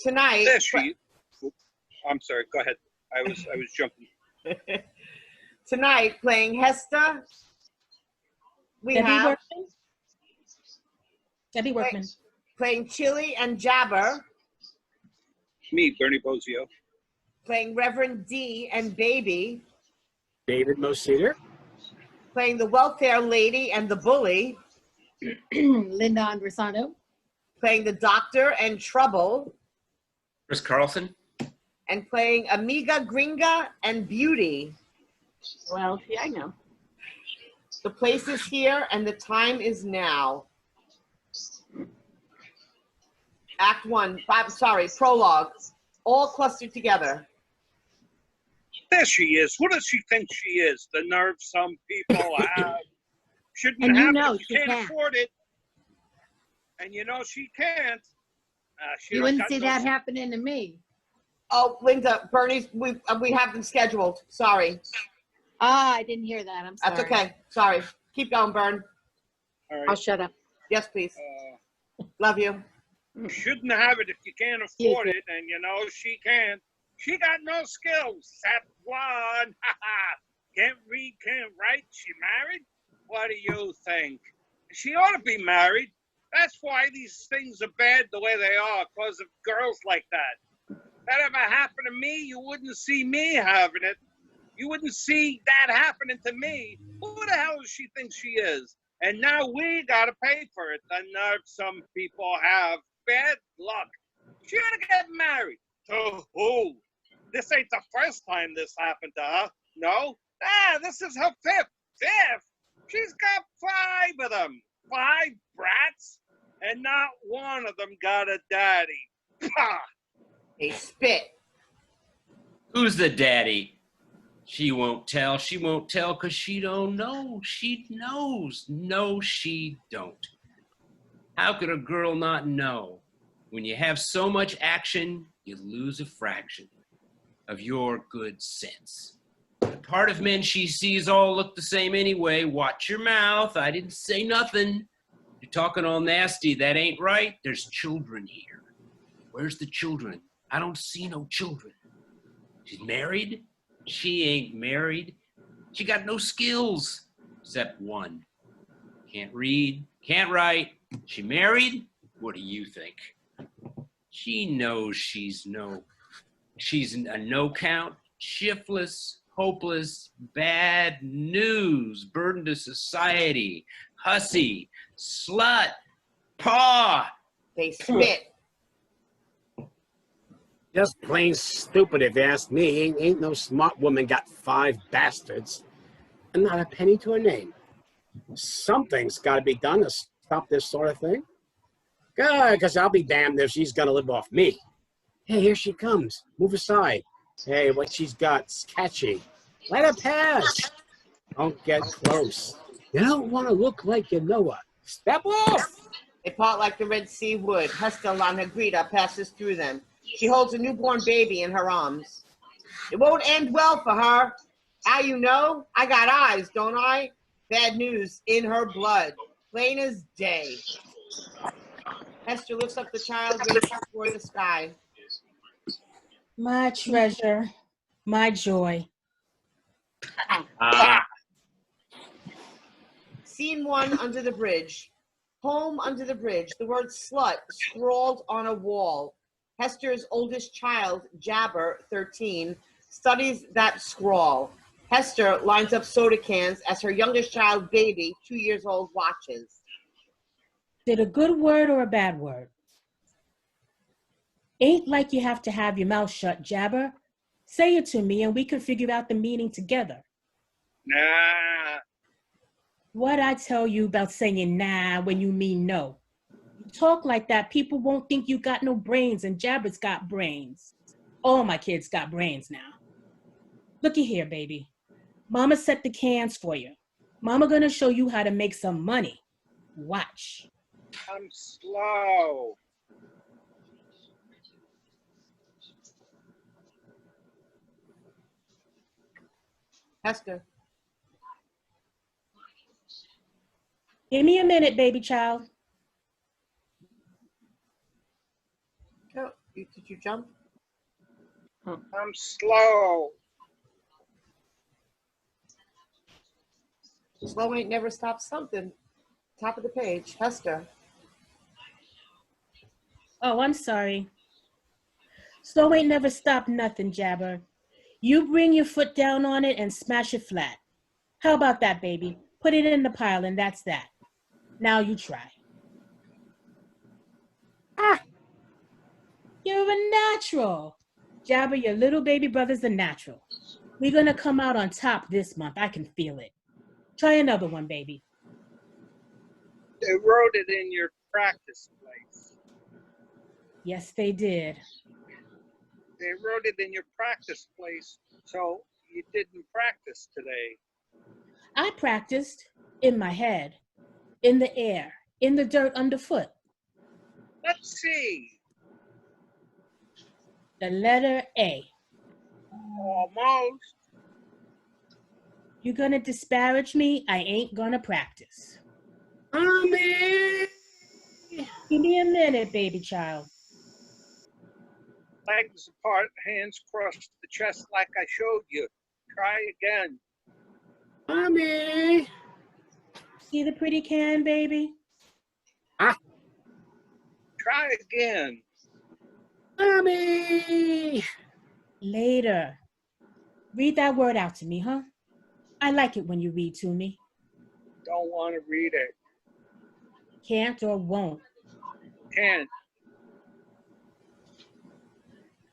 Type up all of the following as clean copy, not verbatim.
Tonight. There she. I'm sorry. Go ahead. I was jumping. Tonight, playing Hester, we Debbie have Workman. Debbie Workman. playing Chili and Jabber, Me, Bernie Bozio. playing Reverend D and Baby, David Moseder. playing the welfare lady and the bully, Linda Andresano. playing the doctor and Trouble, Chris Carlson. and playing Amiga Gringa and Beauty. Well, yeah, I know. The place is here and the time is now. Act 1, prologue, all clustered together. There she is. Who does she think she is? The nerve some people have. Shouldn't And you have know it if she you can't can't. afford it. And you know she can't. She You don't wouldn't got see no that happening to me. Oh, Linda, Bernie's, we have them scheduled. Sorry. Ah, I didn't hear that. I'm sorry. That's okay. Sorry. Keep going, Bern. All I'll right. shut up. Yes, please. Love you. Shouldn't have it if you can't afford it, and you know she can't. She got no skills. Except one. Can't read, can't write. She married? What do you think? She ought to be married. That's why these things are bad the way they are, because of girls like that. That ever happened to me, you wouldn't see me having it. You wouldn't see that happening to me. Who the hell does she think she is? And now we gotta pay for it. The nerve some people have. Bad luck. She ought to get married. To who? This ain't the first time this happened to her. No? This is her fifth. She's got 5 of them. 5 brats. And not one of them got a daddy. Pah! They spit. Who's the daddy? She won't tell. She won't tell because she don't know. She knows. No, she don't. How could a girl not know? When you have so much action, you lose a fraction of your good sense. The part of men she sees all look the same anyway. Watch your mouth. I didn't say nothing. You're talking all nasty. That ain't right. There's children here. Where's the children? I don't see no children. She's married? She ain't married. She got no skills, except one. Can't read, can't write. She married? What do you think? She knows she's a no count, shiftless, hopeless, bad news, burden to society, hussy, slut, paw. They spit. Just plain stupid if you ask me. Ain't no smart woman got 5 bastards and not a penny to her name. Something's got to be done to stop this sort of thing. Good, because I'll be damned if she's going to live off me. Hey, here she comes. Move aside. Hey, what she's got's catchy. Let her pass. Don't get close. You don't want to look like you know her. Step off. They part like the Red Sea wood. Hester La Negrita passes through them. She holds a newborn baby in her arms. It won't end well for her. How you know? I got eyes, don't I? Bad news in her blood. Plain as day. Hester lifts up the child, raised toward the sky. My treasure, my joy. Scene 1, under the bridge. Home under the bridge. The word slut scrawled on a wall. Hester's oldest child, Jabber, 13, studies that scrawl. Hester lines up soda cans as her youngest child, Baby, 2 years old, watches. Did a good word or a bad word? Ain't like you have to have your mouth shut, Jabber. Say it to me and we can figure out the meaning together. Nah. What I tell you about saying nah when you mean no? You talk like that, people won't think you got no brains, and Jabber's got brains. All my kids got brains now. Looky here, baby. Mama set the cans for you. Mama gonna show you how to make some money. Watch. I'm slow. Hester. Give me a minute, baby child. Did you jump? I'm slow. Slow ain't never stopped something. Top of the page. Hester. Oh, I'm sorry. Slow ain't never stopped nothing, Jabber. You bring your foot down on it and smash it flat. How about that, baby? Put it in the pile and that's that. Now you try. Ah! You're a natural. Jabber, your little baby brother's a natural. We're gonna come out on top this month. I can feel it. Try another one, baby. They wrote it in your practice place. Yes, they did. They wrote it in your practice place, so you didn't practice today. I practiced in my head, in the air, in the dirt underfoot. Let's see. The letter A. Almost. You gonna disparage me? I ain't gonna practice. Mommy! Give me a minute, baby child. Legs apart, hands crossed the chest like I showed you. Try again. Mommy! See the pretty can, baby? Try again. Mommy! Later. Read that word out to me, huh? I like it when you read to me. Don't want to read it. Can't or won't. Can't.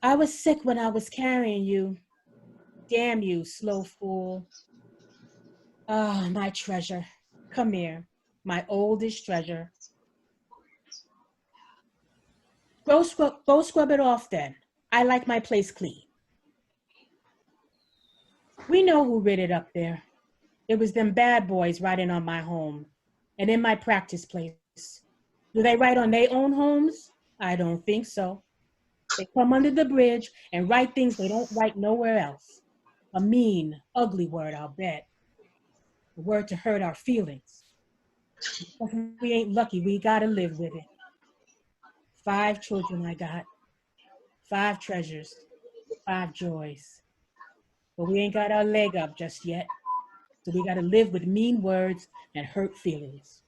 I was sick when I was carrying you. Damn you, slow fool. Ah, my treasure. Come here, my oldest treasure. Go scrub it off then. I like my place clean. We know who writ it up there. It was them bad boys writing on my home and in my practice place. Do they write on their own homes? I don't think so. They come under the bridge and write things they don't write nowhere else. A mean, ugly word, I'll bet. A word to hurt our feelings. If we ain't lucky, we gotta live with it. 5 children I got, 5 treasures, 5 joys. But we ain't got our leg up just yet. So we gotta live with mean words and hurt feelings.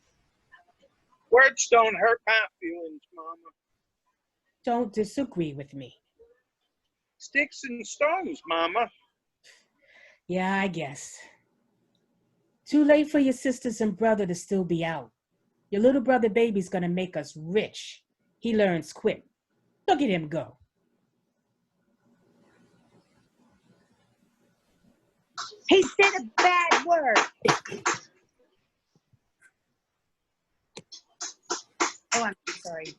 Words don't hurt my feelings, Mama. Don't disagree with me. Sticks and stones, Mama. Yeah, I guess. Too late for your sisters and brother to still be out. Your little brother baby's gonna make us rich. He learns quick. Look at him go. He said a bad word. Oh, I'm sorry.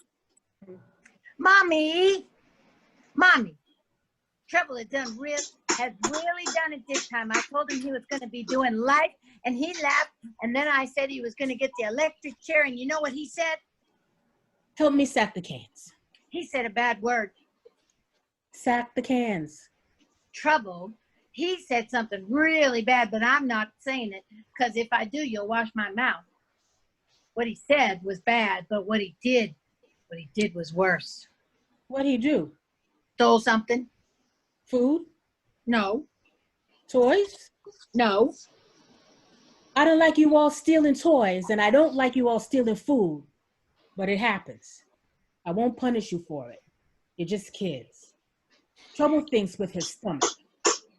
Mommy, Trouble has really done it this time. I told him he was going to be doing life, and he laughed. And then I said he was going to get the electric chair, and you know what he said? Help me sack the cans. He said a bad word. Sack the cans. Trouble. He said something really bad, but I'm not saying it, because if I do, you'll wash my mouth. What he said was bad, but what he did was worse. What'd he do? Stole something? Food? No. Toys? No. I don't like you all stealing toys, and I don't like you all stealing food, but it happens. I won't punish you for it. You're just kids. Trouble thinks with his stomach.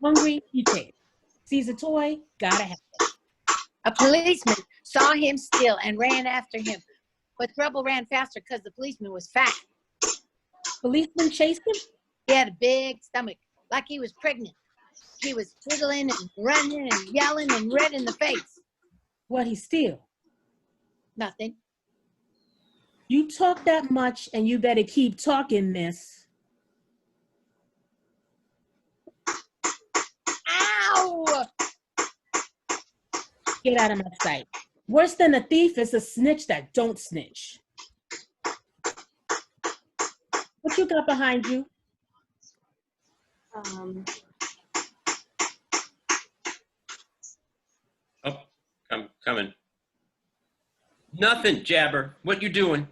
Hungry, he takes. Sees a toy, gotta have it. A policeman saw him steal and ran after him, but Trouble ran faster because the policeman was fat. Policeman chased him? He had a big stomach, like he was pregnant. He was twiddling and running and yelling and red in the face. What'd he steal? Nothing. You talk that much, and you better keep talking, miss. Ow! Get out of my sight. Worse than a thief is a snitch that don't snitch. What you got behind you? Oh, I'm coming. Nothing, Jabber. What you doing?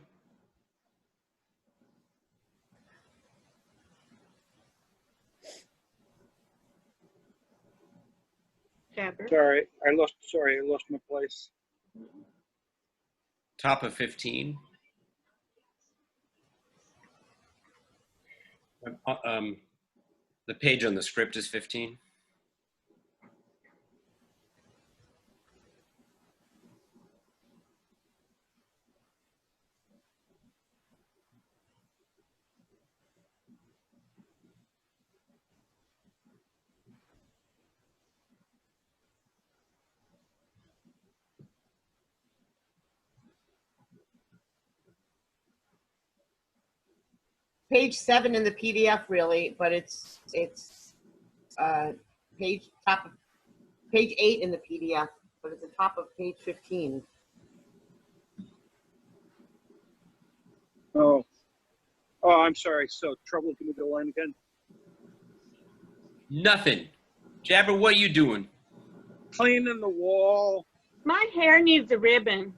Jabber. Sorry, I lost my place. Top of 15. The page on the script is 15. Page 7 in the PDF, really, but it's page 8 in the PDF, but it's the top of page 15. Oh, I'm sorry. So, Trouble, can we go line again? Nothing. Jabber, what are you doing? Cleaning the wall. My hair needs a ribbon.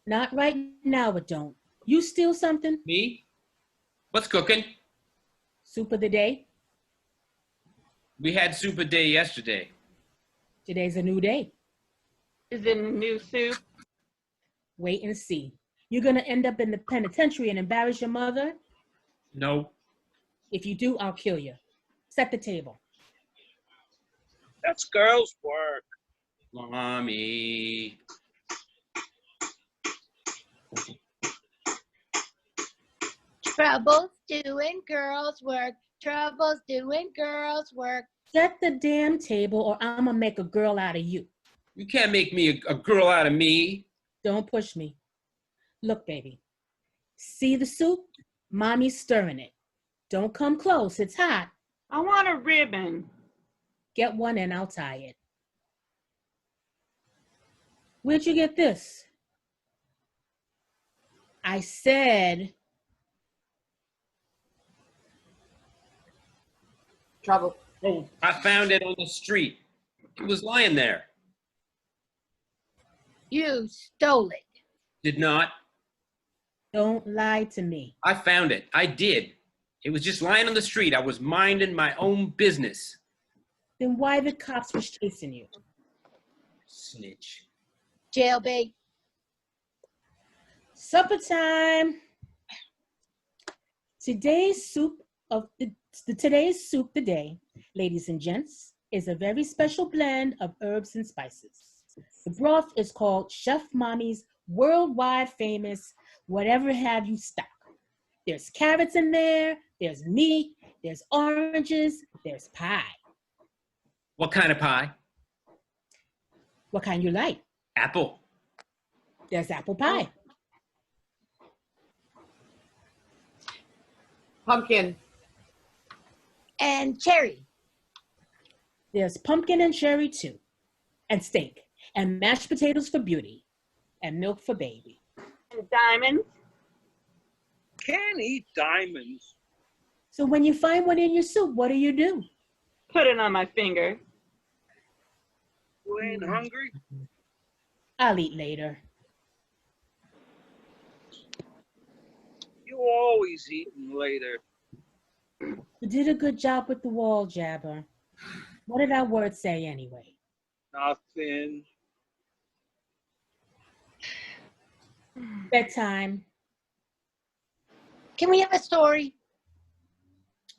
Not right now, it don't. You steal something? Me? What's cooking? Soup of the day? We had soup a day yesterday. Today's a new day. Is it a new soup? Wait and see. You're gonna end up in the penitentiary and embarrass your mother? No. If you do, I'll kill you. Set the table. That's girls' work. Mommy. Trouble's doing girls' work. Trouble's doing girls' work. Set the damn table or I'm gonna make a girl out of you. You can't make me a girl out of me. Don't push me. Look, baby. See the soup? Mommy's stirring it. Don't come close, it's hot. I want a ribbon. Get one and I'll tie it. Where'd you get this? I said, Trouble. Oh, I found it on the street. It was lying there. You stole it. Did not. don't lie to me. I found it. I did. It was just lying on the street. I was minding my own business. Then why the cops was chasing you? Snitch. Jailbait. Supper time. Today's soup today, ladies and gents, is a very special blend of herbs and spices. The broth is called Chef Mommy's worldwide famous whatever have you stock. There's carrots in there, there's meat, there's oranges, there's pie. What kind of pie? What kind you like? Apple. There's apple pie. Pumpkin. And cherry. There's pumpkin and cherry too, and steak, and mashed potatoes for beauty, and milk for baby. And diamonds. Can't eat diamonds. So when you find one in your soup, what do? Put it on my finger. You ain't hungry? I'll eat later. You always eating later. You did a good job with the wall, Jabber. What did our word say anyway? Nothing. Bedtime. Can we have a story?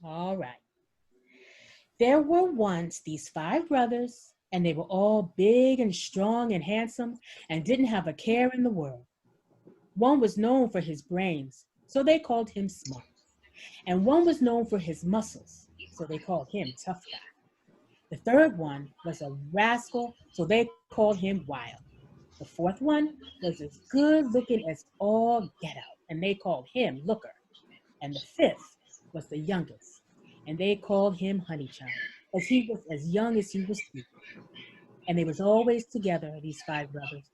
All right. There were once these 5 brothers, and they were all big and strong and handsome and didn't have a care in the world. One was known for his brains, so they called him smart. And one was known for his muscles, so they called him tough guy. The third one was a rascal, so they called him wild. The fourth one was as good looking as all get out, and they called him looker. And the fifth was the youngest, and they called him Honeychild, as he was as young as he was sweet. And they was always together, these 5 brothers.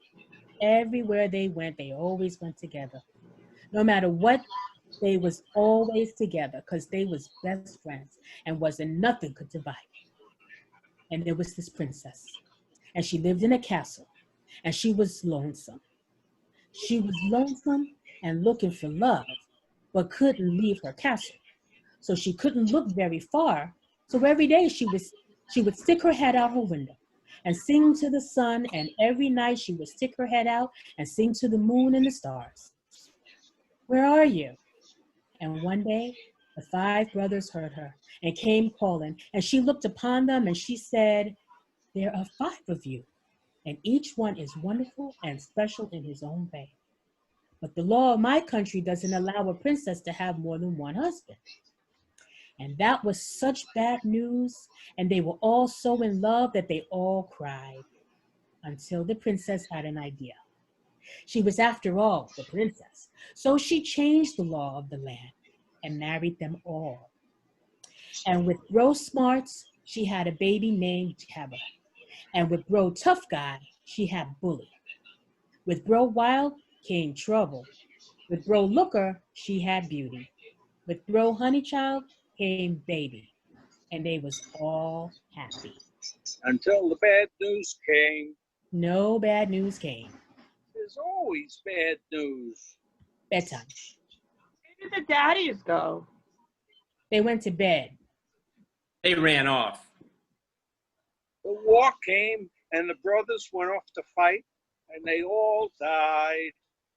Everywhere they went, they always went together. No matter what, they was always together, because they was best friends, and wasn't nothing could divide them. And there was this princess, and she lived in a castle, and she was lonesome. She was lonesome and looking for love, but couldn't leave her castle. So she couldn't look very far. So every day she would stick her head out her window and sing to the sun, and every night she would stick her head out and sing to the moon and the stars. Where are you? And one day, the 5 brothers heard her and came calling, and she looked upon them and she said, there are 5 of you, and each one is wonderful and special in his own way. But the law of my country doesn't allow a princess to have more than one husband. And that was such bad news, and they were all so in love that they all cried, until the princess had an idea. She was, after all, the princess, so she changed the law of the land and married them all. And with Bro Smarts, she had a baby named Jabber. And with Bro Tough Guy, she had Bully. With Bro Wild came Trouble. With Bro Looker, she had Beauty. With Bro Honeychild came Baby. And they was all happy. Until the bad news came. No bad news came. There's always bad news. Bedtime. Where did the daddies go? They went to bed. They ran off. The war came and the brothers went off to fight and they all died.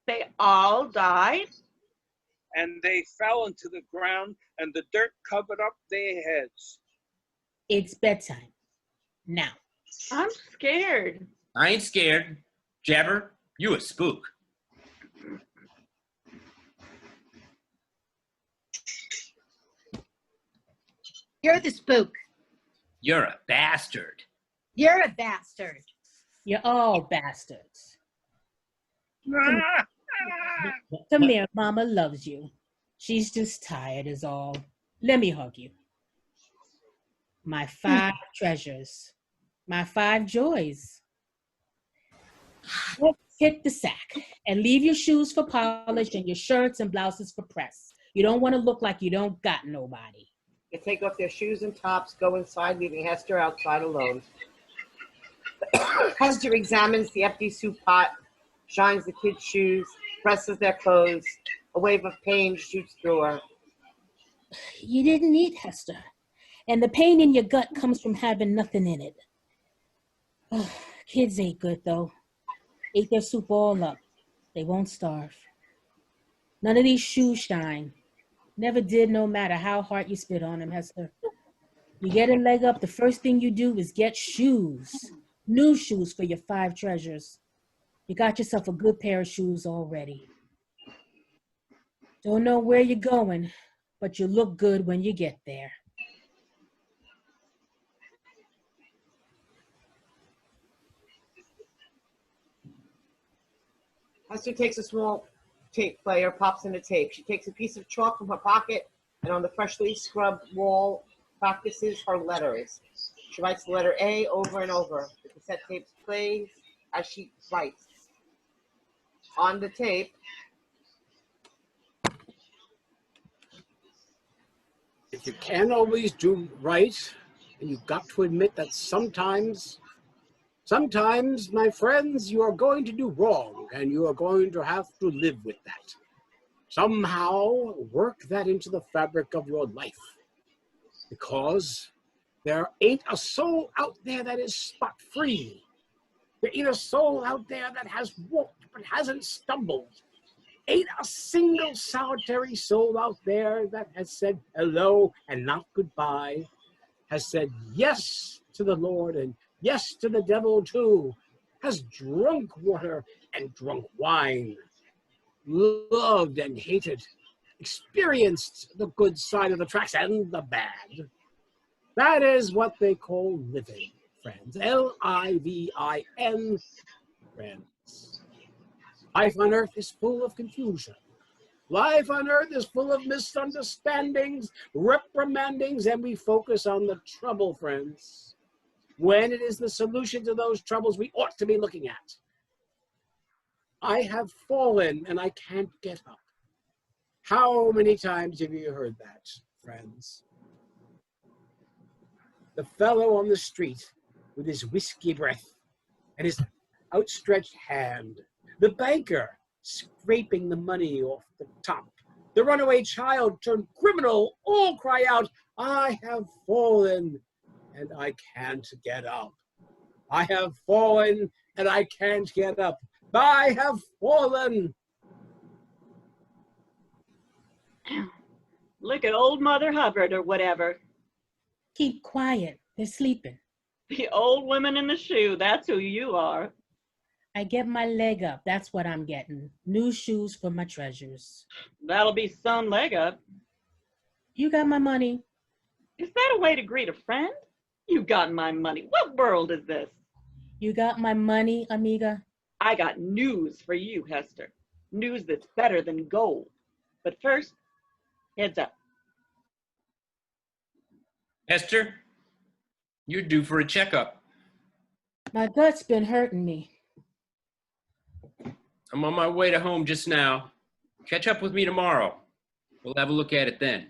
They all died? And they fell into the ground and the dirt covered up their heads. It's bedtime. Now. I'm scared. I ain't scared. Jabber, you a spook. You're the spook. You're a bastard. You're a bastard. You're all bastards. Come here, Mama loves you. She's just tired is all. Let me hug you. My 5 treasures. My 5 joys. Let's hit the sack and leave your shoes for polish and your shirts and blouses for press. You don't want to look like you don't got nobody. They take off their shoes and tops, go inside, leaving Hester outside alone. Hester examines the empty soup pot, shines the kids' shoes, presses their clothes. A wave of pain shoots through her. You didn't eat, Hester. And the pain in your gut comes from having nothing in it. Kids ate good, though. Ate their soup all up. They won't starve. None of these shoes shine. Never did, no matter how hard you spit on them, Hester. You get a leg up, the first thing you do is get shoes. New shoes for your 5 treasures. You got yourself a good pair of shoes already. Don't know where you're going, but you look good when you get there. Hester takes a small tape player, pops in the tape. She takes a piece of chalk from her pocket and on the freshly scrubbed wall practices her letters. She writes the letter A over and over. The cassette tape plays as she writes. On the tape, If you can't always do right, and you've got to admit that sometimes, my friends, you are going to do wrong, and you are going to have to live with that. Somehow work that into the fabric of your life, because there ain't a soul out there that is spot-free. There ain't a soul out there that has walked but hasn't stumbled. Ain't a single solitary soul out there that has said hello and not goodbye, has said yes to the Lord and yes to the devil too, has drunk water and drunk wine, loved and hated, experienced the good side of the tracks and the bad. That is what they call living, friends. L-I-V-I-N, friends. Life on earth is full of confusion. Life on earth is full of misunderstandings, reprimandings, and we focus on the trouble, friends, when it is the solution to those troubles we ought to be looking at. I have fallen and I can't get up. How many times have you heard that, friends? The fellow on the street with his whiskey breath and his outstretched hand. The banker scraping the money off the top. The runaway child turned criminal all cry out, I have fallen and I can't get up. I have fallen and I can't get up. I have fallen. Look at old Mother Hubbard or whatever. Keep quiet. They're sleeping. The old woman in the shoe, that's who you are. I get my leg up. That's what I'm getting. New shoes for my treasures. That'll be some leg up. You got my money. Is that a way to greet a friend? You got my money. What world is this? You got my money, amiga? I got news for you, Hester. News that's better than gold. But first, heads up. Esther, you're due for a checkup. My gut's been hurting me. I'm on my way to home just now. Catch up with me tomorrow. We'll have a look at it then.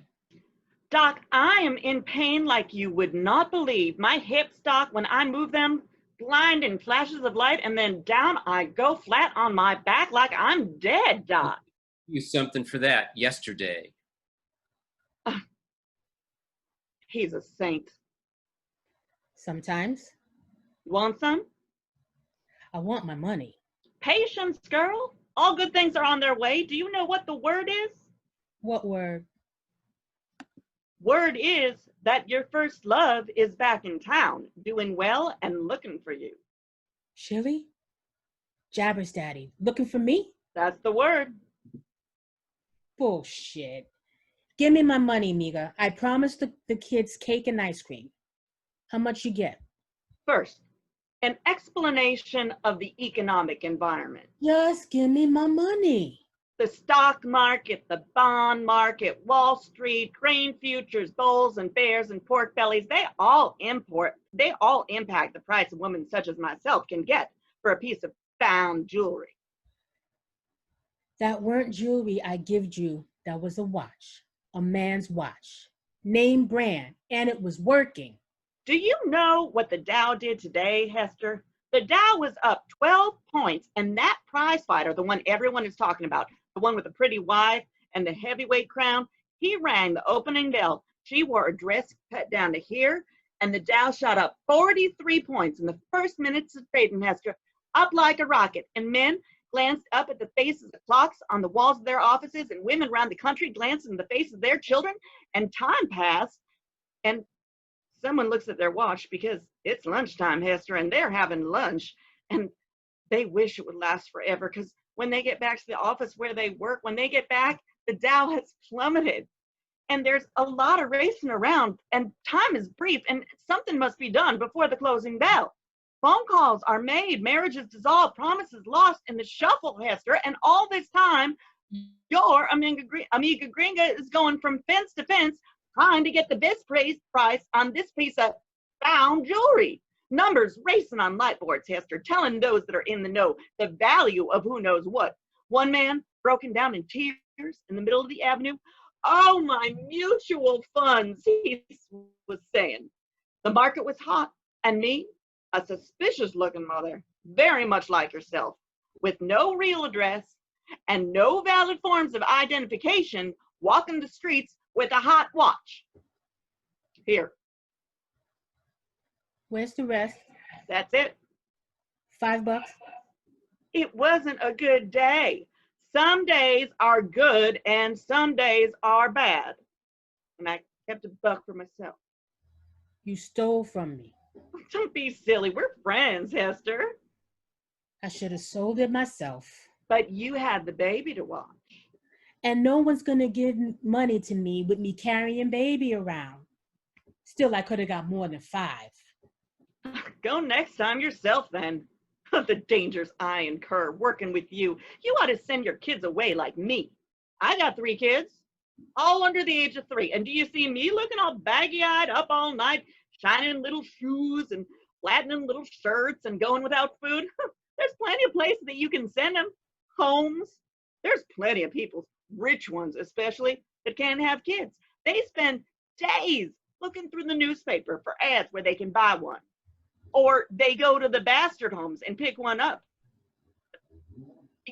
Doc, I am in pain like you would not believe. My hips, Doc, when I move them, blind in flashes of light, and then down I go flat on my back like I'm dead, Doc. You something for that yesterday. He's a saint. Sometimes You want some? I want my money. Patience, girl. All good things are on their way. Do you know what the word is? What word? Word is that your first love is back in town, doing well and looking for you. Chili? Jabber's daddy. Looking for me? That's the word. Bullshit. Give me my money, amiga. I promised the kids cake and ice cream. How much you get? First, an explanation of the economic environment. Just give me my money. The stock market, the bond market, Wall Street, grain futures, bulls and bears and pork bellies, they all impact the price a woman such as myself can get for a piece of found jewelry. That weren't jewelry I gived you. That was a watch. A man's watch. Name brand. And it was working. Do you know what the Dow did today, Hester? The Dow was up 12 points, and that prize fighter, the one everyone is talking about, the one with the pretty wife and the heavyweight crown, he rang the opening bell. She wore a dress cut down to here, and the Dow shot up 43 points in the first minutes of trading, Hester, up like a rocket. And men glanced up at the faces of the clocks on the walls of their offices, and women around the country glanced in the faces of their children, and time passed, and someone looks at their watch because it's lunchtime, Hester, and they're having lunch, and they wish it would last forever, because when they get back to the office where they work, when they get back, the Dow has plummeted. And there's a lot of racing around, and time is brief, and something must be done before the closing bell. Phone calls are made, marriages dissolved, promises lost in the shuffle, Hester, and all this time, your Amiga Gringa is going from fence to fence, trying to get the best price on this piece of found jewelry. Numbers racing on light boards, Hester, telling those that are in the know the value of who knows what. One man broken down in tears in the middle of the avenue. Oh, my mutual funds, he was saying. The market was hot, and me, a suspicious-looking mother, very much like yourself, with no real address and no valid forms of identification, walking the streets with a hot watch. Here. Where's the rest? That's it. $5? It wasn't a good day. Some days are good and some days are bad. And I kept a buck for myself. You stole from me. Don't be silly. We're friends, Hester. I should have sold it myself. But you had the baby to watch. And no one's going to give money to me with me carrying baby around. Still, I could have got more than 5. Go next time yourself, then. The dangers I incur working with you. You ought to send your kids away like me. I got 3 kids, all under the age of 3. And do you see me looking all baggy-eyed up all night, shining little shoes and flattening little shirts and going without food? There's plenty of places that you can send them. Homes. There's plenty of people, rich ones especially, that can't have kids. They spend days looking through the newspaper for ads where they can buy one. Or they go to the bastard homes and pick one up.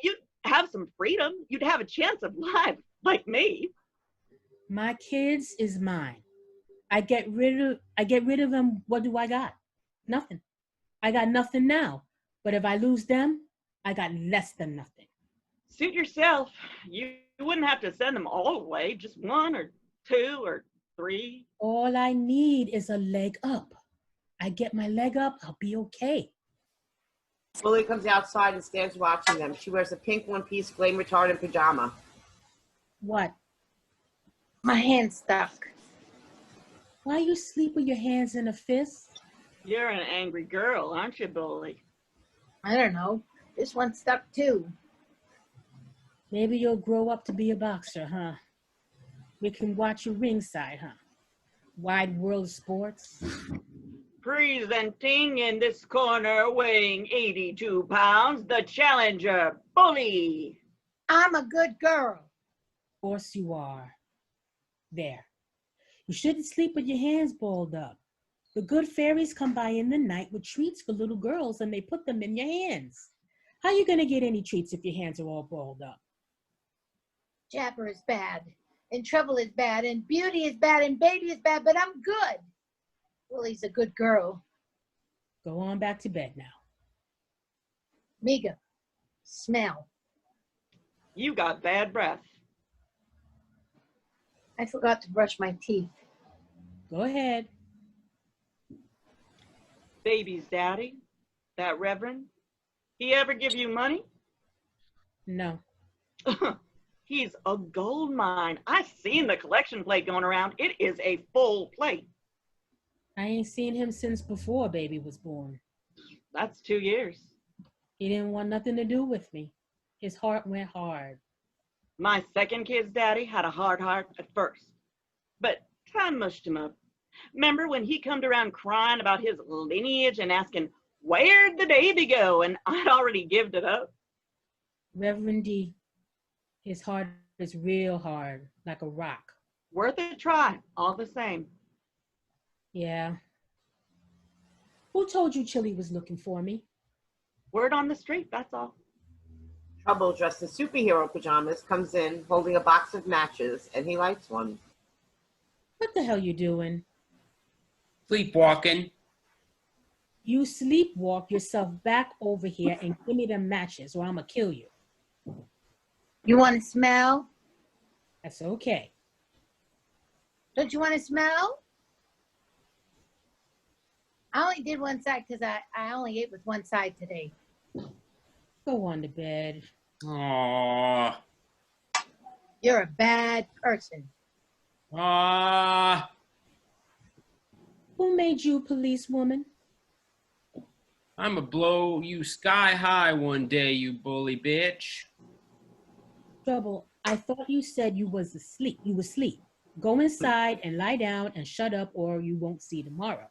You'd have some freedom. You'd have a chance of life, like me. My kids is mine. I get rid of them. What do I got? Nothing. I got nothing now. But if I lose them, I got less than nothing. Suit yourself. You wouldn't have to send them all away, just one or two or three. All I need is a leg up. I get my leg up, I'll be okay. Bully comes outside and stands watching them. She wears a pink one-piece flame retardant pajama. What? My hand's stuck. Why you sleep with your hands in a fist? You're an angry girl, aren't you, Bully? I don't know. This one's stuck too. Maybe you'll grow up to be a boxer, huh? We can watch you ringside, huh? Wide World of Sports. Presenting in this corner, weighing 82 pounds, the challenger, Bully. I'm a good girl. Of course you are. There. You shouldn't sleep with your hands balled up. The good fairies come by in the night with treats for little girls and they put them in your hands. How you gonna get any treats if your hands are all balled up? Jabber is bad, and trouble is bad, and beauty is bad, and baby is bad, but I'm good. Bully's a good girl. Go on back to bed now. Miga, smell. You got bad breath. I forgot to brush my teeth. Go ahead. Baby's daddy, that reverend, he ever give you money? No. He's a gold mine. I seen the collection plate going around. It is a full plate. I ain't seen him since before baby was born. That's 2 years. He didn't want nothing to do with me. His heart went hard. My second kid's daddy had a hard heart at first, but time mushed him up. Remember when he come around crying about his lineage and asking, where'd the baby go? And I'd already gived it up. Reverend D, his heart is real hard, like a rock. Worth a try, all the same. Yeah. Who told you Chili was looking for me? Word on the street, that's all. Trouble, dressed in superhero pajamas, comes in holding a box of matches, and he lights one. What the hell you doing? Sleepwalking. You sleepwalk yourself back over here and give me the matches or I'ma kill you. You want to smell? That's okay. Don't you want to smell? I only did one side because I only ate with one side today. Go on to bed. Aww. You're a bad person. Aww. Who made you policewoman? I'ma blow you sky high one day, you bully bitch. Trouble, I thought you said you was asleep. You was asleep. Go inside and lie down and shut up or you won't see tomorrow.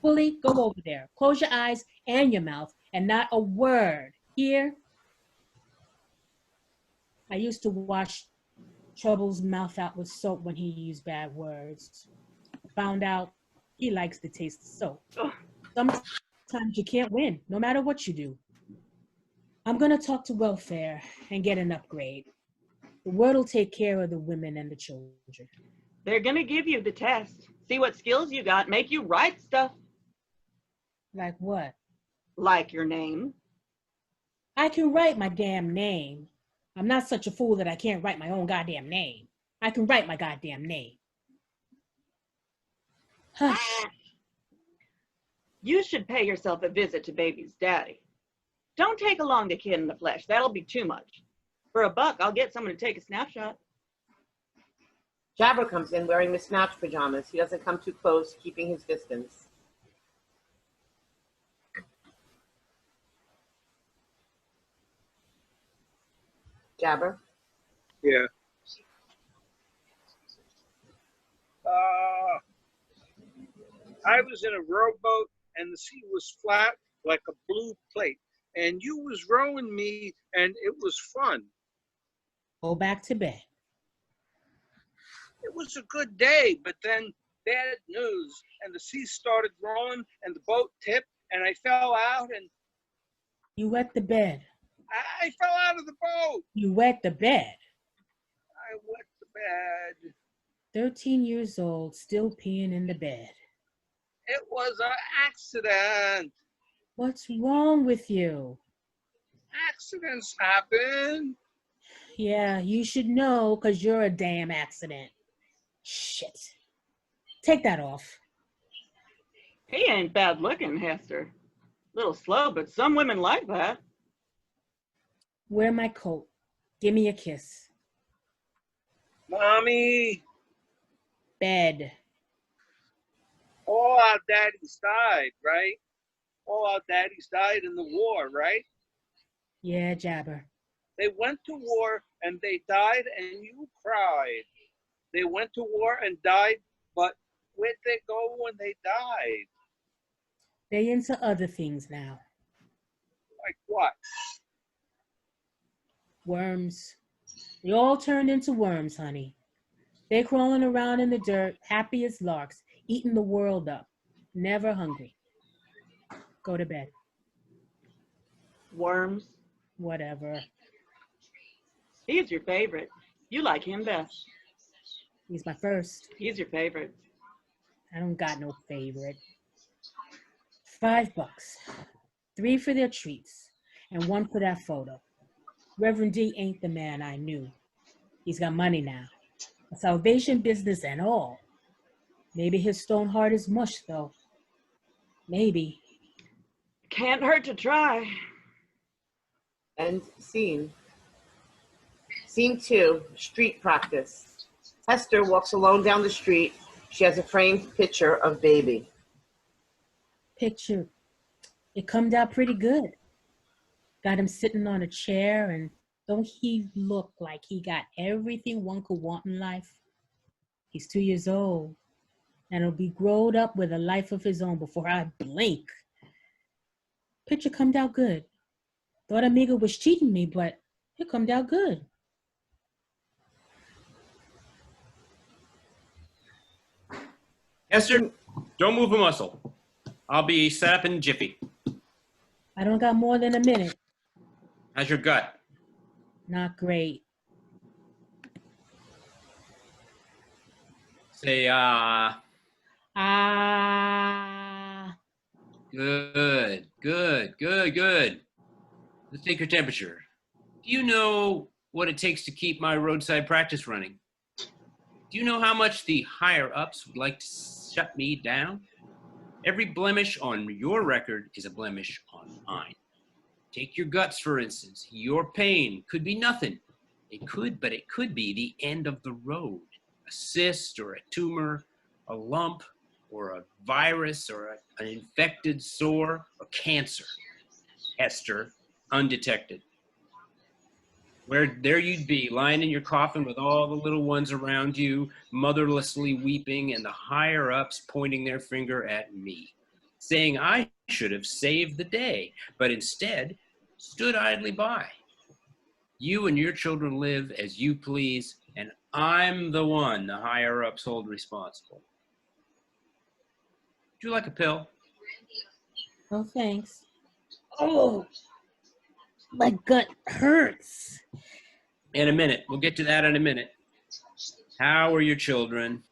Bully, go over there. Close your eyes and your mouth and not a word. Here. I used to wash Trouble's mouth out with soap when he used bad words. Found out he likes the taste of soap. Sometimes you can't win, no matter what you do. I'm gonna talk to welfare and get an upgrade. The word will take care of the women and the children. They're gonna give you the test. See what skills you got, make you write stuff. Like what? Like your name. I can write my damn name. I'm not such a fool that I can't write my own goddamn name. I can write my goddamn name. Hush. You should pay yourself a visit to baby's daddy. Don't take along the kid in the flesh. That'll be too much. For $1, I'll get someone to take a snapshot. Jabber comes in wearing mismatched pajamas. He doesn't come too close, keeping his distance. Jabber? Yeah. I was in a rowboat and the sea was flat like a blue plate. And you was rowing me and it was fun. Go back to bed. It was a good day, but then bad news and the sea started rolling and the boat tipped and I fell out and You wet the bed. I fell out of the boat. You wet the bed. I wet the bed. 13 years old, still peeing in the bed. It was an accident. What's wrong with you? Accidents happen. Yeah, you should know because you're a damn accident. Shit. Take that off. He ain't bad looking, Hester. Little slow, but some women like that. Wear my coat. Give me a kiss. Mommy, Bed. all our daddies died, right? All our daddies died in the war, right? Yeah, Jabber. They went to war and they died and you cried. They went to war and died, but where'd they go when they died? They into other things now. Like what? Worms. They all turned into worms, honey. They crawling around in the dirt, happy as larks, eating the world up, never hungry. Go to bed. Worms. Whatever. He's your favorite. You like him best. He's my first. He's your favorite. I don't got no favorite. $5. 3 for their treats and 1 for that photo. Reverend D ain't the man I knew. He's got money now. A salvation business and all. Maybe his stone heart is mush, though. Maybe. Can't hurt to try. End scene. Scene 2, street practice. Hester walks alone down the street. She has a framed picture of baby. Picture. It comed out pretty good. Got him sitting on a chair, and don't he look like he got everything one could want in life? He's 2 years old, and he'll be growed up with a life of his own before I blink. Picture comed out good. Thought Amiga was cheating me, but it comed out good. Hester, don't move a muscle. I'll be set up in a jiffy. I don't got more than a minute. How's your gut? Not great. Say, Good, good, good, good. Let's take your temperature. Do you know what it takes to keep my roadside practice running? Do you know how much the higher-ups would like to shut me down? Every blemish on your record is a blemish on mine. Take your guts, for instance. Your pain could be nothing. It could, but it could be the end of the road. A cyst or a tumor, a lump, or a virus, or an infected sore, or cancer. Hester, undetected. Where there you'd be, lying in your coffin with all the little ones around you, motherlessly weeping, and the higher-ups pointing their finger at me, saying I should have saved the day, but instead stood idly by. You and your children live as you please, and I'm the one the higher-ups hold responsible. Would you like a pill? Oh, thanks. Oh, my gut hurts. In a minute. We'll get to that in a minute. How are your children?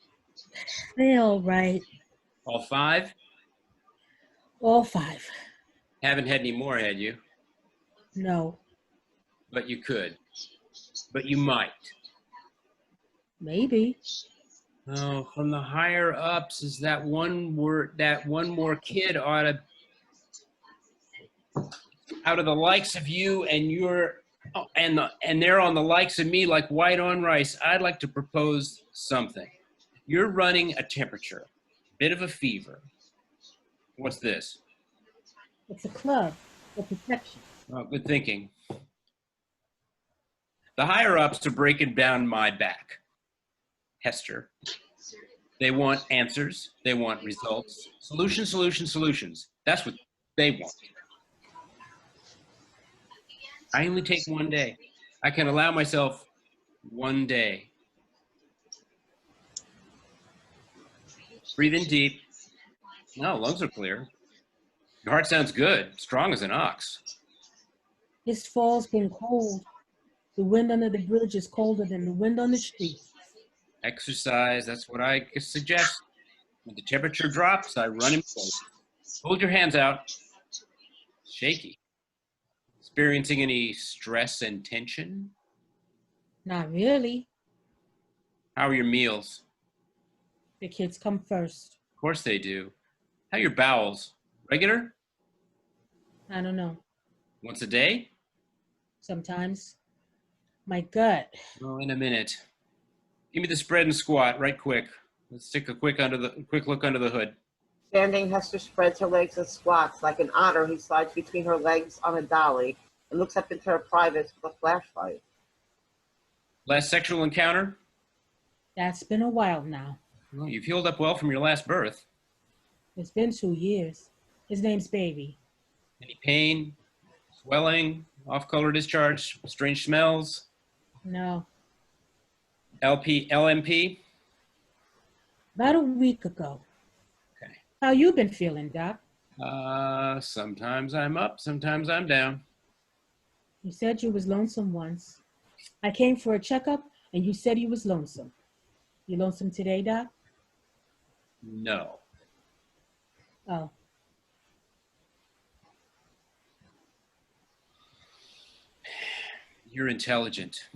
They all right. All 5? All 5. Haven't had any more, had you? No. But you could. But you might. Maybe. Oh, from the higher ups is that one word, that one more kid ought to, out of the likes of you and your, oh, and they're on the likes of me like white on rice. I'd like to propose something. You're running a temperature, bit of a fever. What's this? It's a club for protection. Oh, good thinking. The higher ups are breaking down my back. Hester. They want answers. They want results. Solutions, solutions, solutions. That's what they want. I only take one day. I can allow myself one day. Breathe in deep. No, lungs are clear. Your heart sounds good, strong as an ox. This fall's been cold. The wind under the bridge is colder than the wind on the street. Exercise, that's what I suggest. When the temperature drops, I run in place. Hold your hands out. Shaky. Experiencing any stress and tension? Not really. How are your meals? The kids come first. Of course they do. How are your bowels? Regular? I don't know. Once a day? Sometimes. My gut. Well, in a minute. Give me the spread and squat right quick. Let's take a quick look under the hood. Standing, Hester spreads her legs and squats. Like an otter, he slides between her legs on a dolly and looks up into her privates with a flashlight. Last sexual encounter? That's been a while now. Well, you've healed up well from your last birth. It's been 2 years. His name's Baby. Any pain, swelling, off-color discharge, strange smells? No. LMP? About a week ago. Okay. How you been feeling, Doc? Sometimes I'm up, sometimes I'm down. You said you was lonesome once. I came for a checkup, and you said you was lonesome. You lonesome today, Doc? No. Oh. You're intelligent,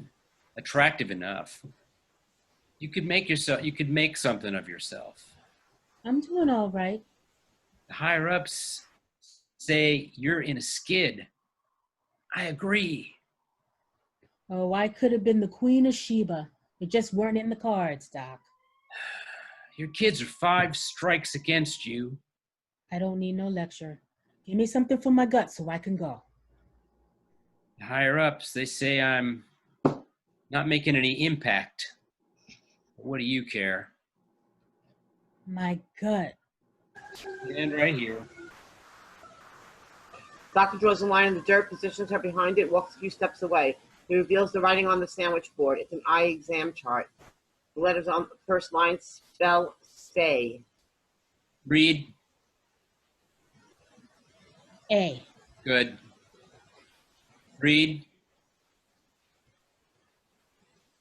attractive enough. You could make something of yourself. I'm doing all right. The higher ups say you're in a skid. I agree. Oh, I could have been the Queen of Sheba. It just weren't in the cards, Doc. Your kids are 5 strikes against you. I don't need no lecture. Give me something for my gut so I can go. The higher ups, they say I'm not making any impact. What do you care? My gut. Stand right here. Doctor draws a line in the dirt, positions her behind it, walks a few steps away. He reveals the writing on the sandwich board. It's an eye exam chart. The letters on the first line spell stay. Read. A. Good. Read.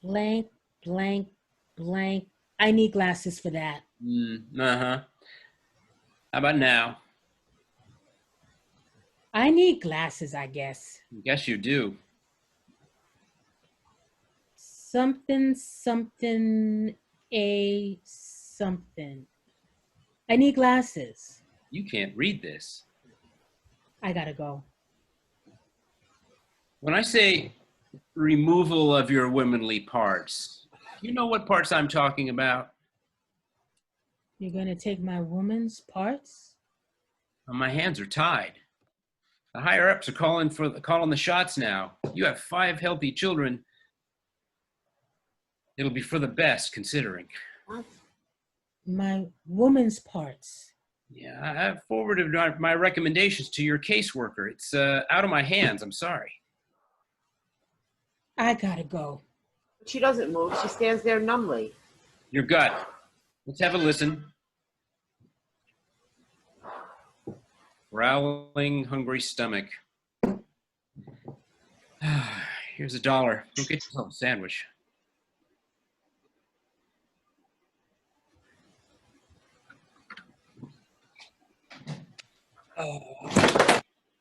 Blank, blank, blank. I need glasses for that. How about now? I need glasses, I guess. Guess you do. Something, something, a something. I need glasses. You can't read this. I gotta go. When I say removal of your womanly parts, you know what parts I'm talking about? You're gonna take my woman's parts? Well, my hands are tied. The higher ups are calling the shots now. You have 5 healthy children. It'll be for the best, considering. My woman's parts. Yeah, I've forwarded my recommendations to your caseworker. It's out of my hands. I'm sorry. I gotta go. But she doesn't move. She stands there numbly. Your gut. Let's have a listen. Growling, hungry stomach. Here's $1. Go get yourself a sandwich.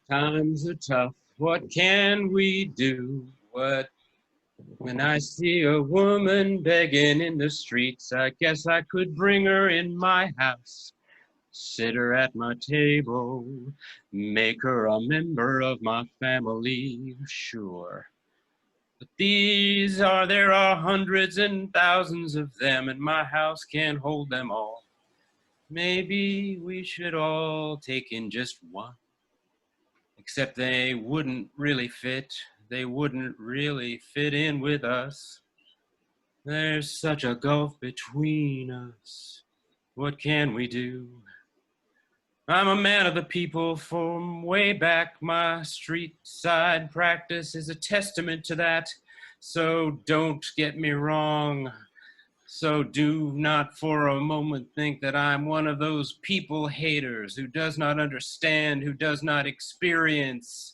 Times are tough. What can we do? When I see a woman begging in the streets, I guess I could bring her in my house, sit her at my table, make her a member of my family, sure. But there are hundreds and thousands of them, and my house can't hold them all. Maybe we should all take in just one. Except they wouldn't really fit. They wouldn't really fit in with us. There's such a gulf between us. What can we do? I'm a man of the people from way back. My street side practice is a testament to that. So don't get me wrong. So do not for a moment think that I'm one of those people haters who does not understand, who does not experience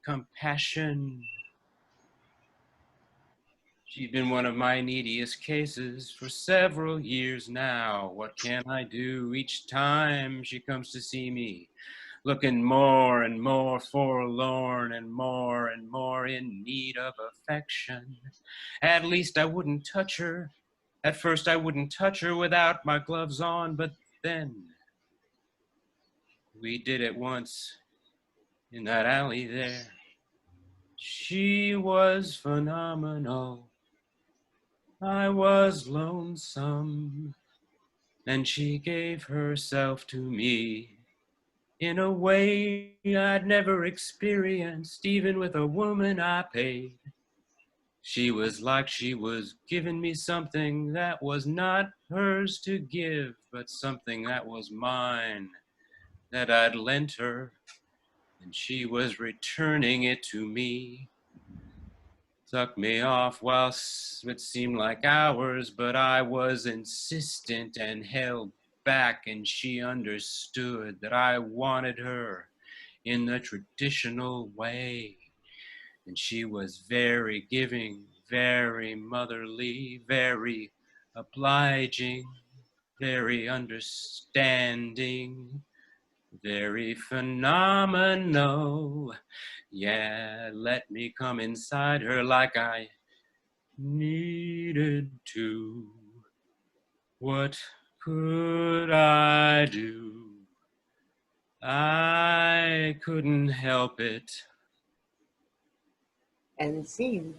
compassion. She's been one of my neediest cases for several years now. What can I do each time she comes to see me? Looking more and more forlorn and more in need of affection. At least I wouldn't touch her. At first I wouldn't touch her without my gloves on, but then we did it once in that alley there. She was phenomenal. I was lonesome, and she gave herself to me in a way I'd never experienced, even with a woman I paid. She was like she was giving me something that was not hers to give, but something that was mine, that I'd lent her, and she was returning it to me. Took me off while it seemed like hours, but I was insistent and held back, and she understood that I wanted her in the traditional way. And she was very giving, very motherly, very obliging, very understanding, very phenomenal. Yeah, let me come inside her like I needed to. What could I do? I couldn't help it. And scene.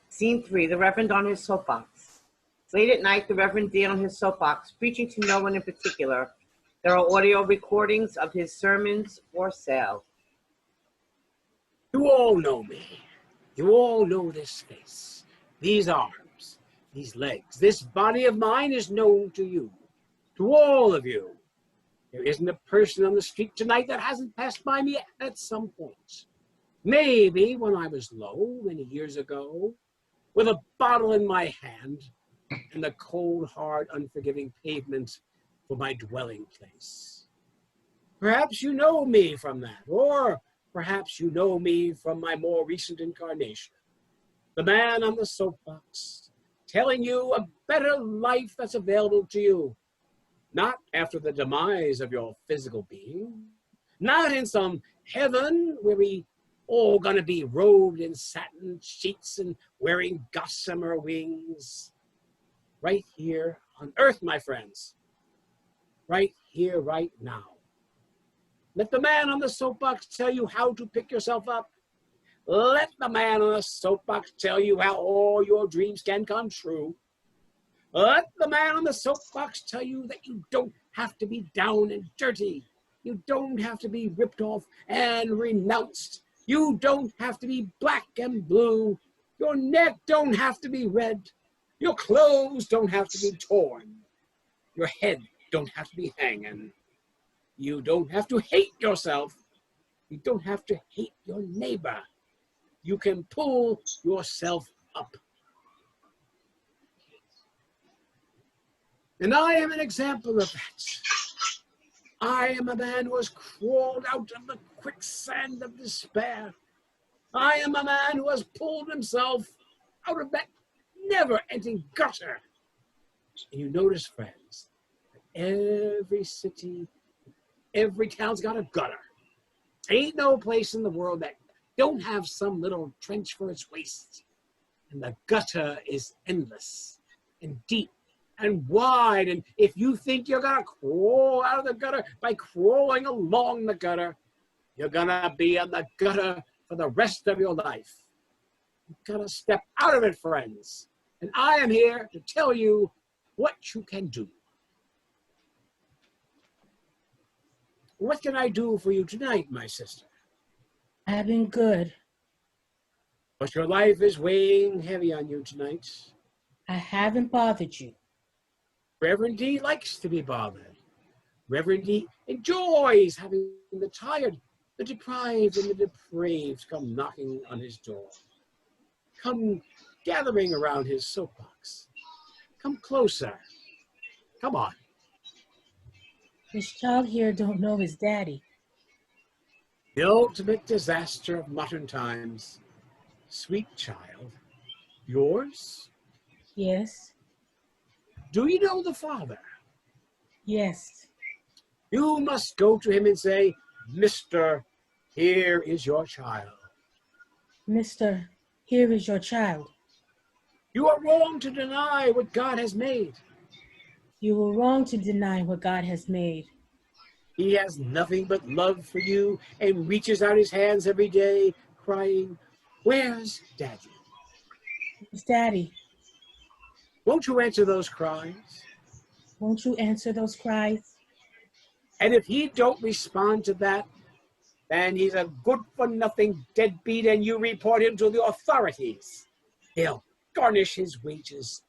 Scene 3, the Reverend on his soapbox. Late at night, the Reverend D on his soapbox, preaching to no one in particular. There are audio recordings of his sermons for sale. You all know me. You all know this face, these arms, these legs. This body of mine is known to you, to all of you. There isn't a person on the street tonight that hasn't passed by me at some point. Maybe when I was low many years ago, with a bottle in my hand and the cold, hard, unforgiving pavement for my dwelling place. Perhaps you know me from that, or perhaps you know me from my more recent incarnation. The man on the soapbox, telling you a better life that's available to you. Not after the demise of your physical being. Not in some heaven where we all gonna be robed in satin sheets and wearing gossamer wings. Right here on earth, my friends. Right here, right now. Let the man on the soapbox tell you how to pick yourself up. Let the man on the soapbox tell you how all your dreams can come true. Let the man on the soapbox tell you that you don't have to be down and dirty. You don't have to be ripped off and renounced. You don't have to be black and blue. Your neck don't have to be red. Your clothes don't have to be torn. Your head don't have to be hanging. You don't have to hate yourself. You don't have to hate your neighbor. You can pull yourself up. And I am an example of that. I am a man who has crawled out of the quicksand of despair. I am a man who has pulled himself out of that never-ending gutter. And you notice, friends, that every city, every town's got a gutter. Ain't no place in the world that don't have some little trench for its waste. And the gutter is endless and deep and wide. And if you think you're gonna crawl out of the gutter by crawling along the gutter, you're gonna be in the gutter for the rest of your life. You've gotta step out of it, friends. And I am here to tell you what you can do. What can I do for you tonight, my sister? I've been good. But your life is weighing heavy on you tonight. I haven't bothered you. Reverend D likes to be bothered. Reverend D enjoys having the tired, the deprived, and the depraved come knocking on his door. Come gathering around his soapbox. Come closer. Come on. This child here don't know his daddy. The ultimate disaster of modern times. Sweet child, Yours? Yes. Do you know the father? Yes. You must go to him and say, Mister, here is your child. Mister, here is your child. You are wrong to deny what God has made. You were wrong to deny what God has made. He has nothing but love for you and reaches out his hands every day, crying, Where's Daddy? It's Daddy. Won't you answer those cries? Won't you answer those cries? And if he don't respond to that, then he's a good-for-nothing deadbeat and you report him to the authorities. They'll garnish his wages,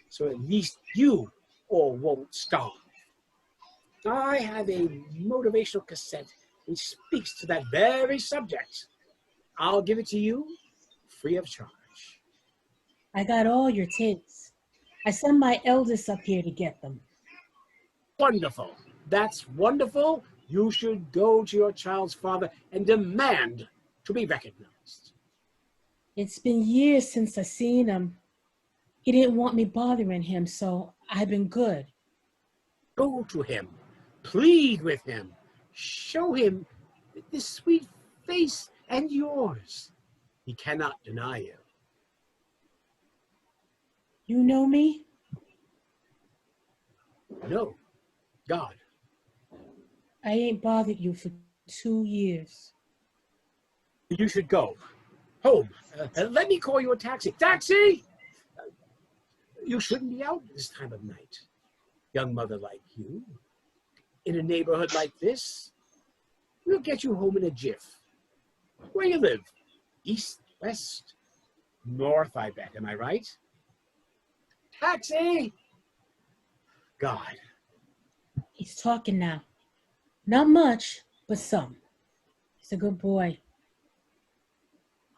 so at least you all won't starve. I have a motivational cassette which speaks to that very subject. I'll give it to you free of charge. I got all your tapes. I sent my eldest up here to get them. Wonderful. That's wonderful. You should go to your child's father and demand to be recognized. It's been years since I seen him. He didn't want me bothering him, so I've been good. Go to him. Plead with him. Show him this sweet face and yours. He cannot deny you. You know me? No, God. I ain't bothered you for 2 years. You should go home. Let me call you a taxi. Taxi! You shouldn't be out this time of night. Young mother like you, in a neighborhood like this, we'll get you home in a jiff. Where you live? East, west, north, I bet. Am I right? Taxi! God. He's talking now. Not much, but some. He's a good boy.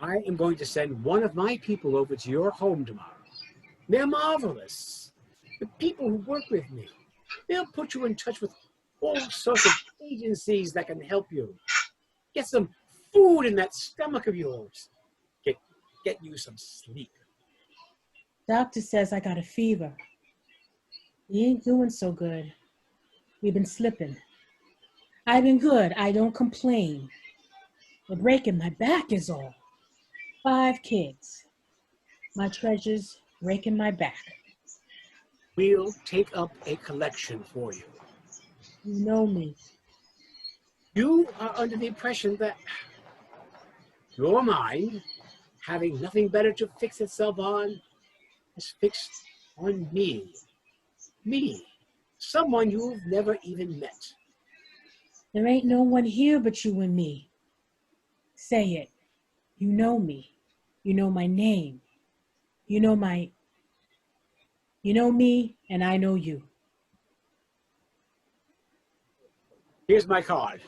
I am going to send one of my people over to your home tomorrow. They're marvelous. The people who work with me. They'll put you in touch with all sorts of agencies that can help you. Get some food in that stomach of yours. Get you some sleep. Doctor says I got a fever. He ain't doing so good. We've been slipping. I've been good. I don't complain. The breaking my back is all. 5 kids. My treasures breaking my back. We'll take up a collection for you. You know me. You are under the impression that your mind, having nothing better to fix itself on, is fixed on me. Me, someone you've never even met. There ain't no one here but you and me. Say it. You know me. You know my name. You know me and I know you. Here's my card.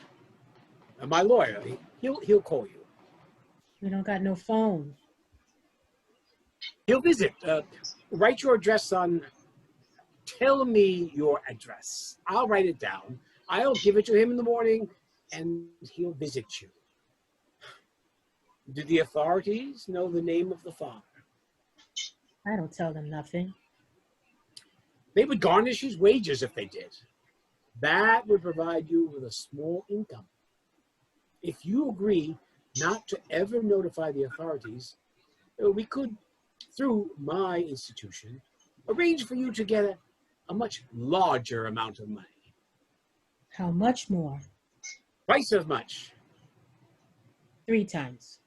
My lawyer, he'll call you. We don't got no phone. He'll visit. Write your address on. Tell me your address. I'll write it down. I'll give it to him in the morning, and he'll visit you. Do the authorities know the name of the father? I don't tell them nothing. They would garnish his wages if they did. That would provide you with a small income. If you agree not to ever notify the authorities, we could, through my institution, arrange for you to get a much larger amount of money. How much more? Twice as much. 3 times.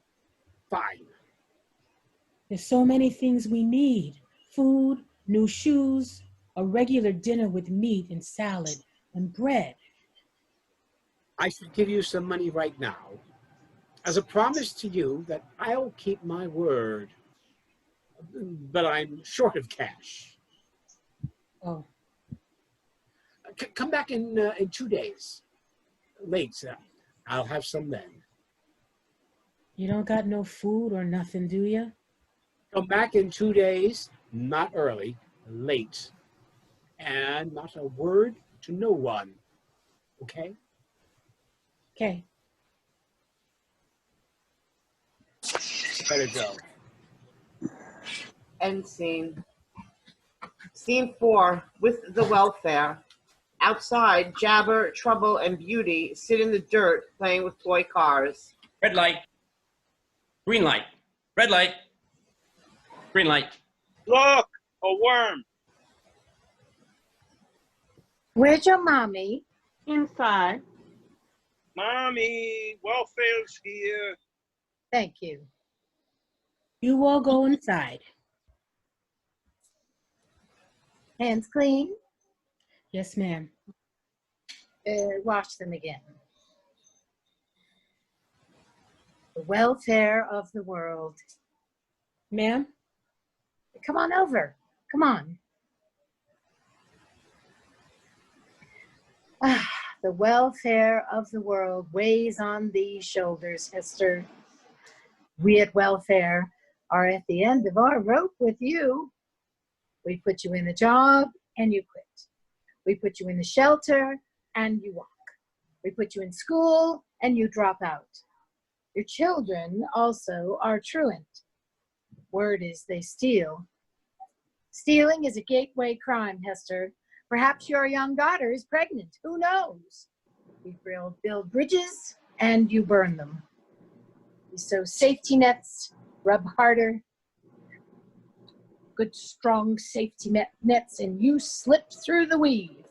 Fine. There's so many things we need. Food, new shoes, a regular dinner with meat and salad and bread. I should give you some money right now as a promise to you that I'll keep my word. But I'm short of cash. Oh, Come back in 2 days. Late. I'll have some then. you don't got no food or nothing, do you? Come back in 2 days, not early, late. And not a word to no one. Okay? Okay. Better go. End scene. Scene 4, with the welfare. Outside, Jabber, Trouble, and Beauty sit in the dirt playing with toy cars. Red light. Green light. Red light. Green light. Look, a worm. Where's your mommy? Inside. Mommy, welfare's here. Thank you. You all go inside. Hands clean? Yes, ma'am. Wash them again. The welfare of the world. Ma'am? Come on over. Come on. The welfare of the world weighs on these shoulders, Hester. We at welfare are at the end of our rope with you. We put you in a job and you quit. We put you in a shelter and you walk. We put you in school and you drop out. Your children also are truant. Word is they steal. Stealing is a gateway crime, Hester. Perhaps your young daughter is pregnant. Who knows? We build bridges and you burn them. We sew safety nets, rub harder. Good, strong safety nets, and you slip through the weave.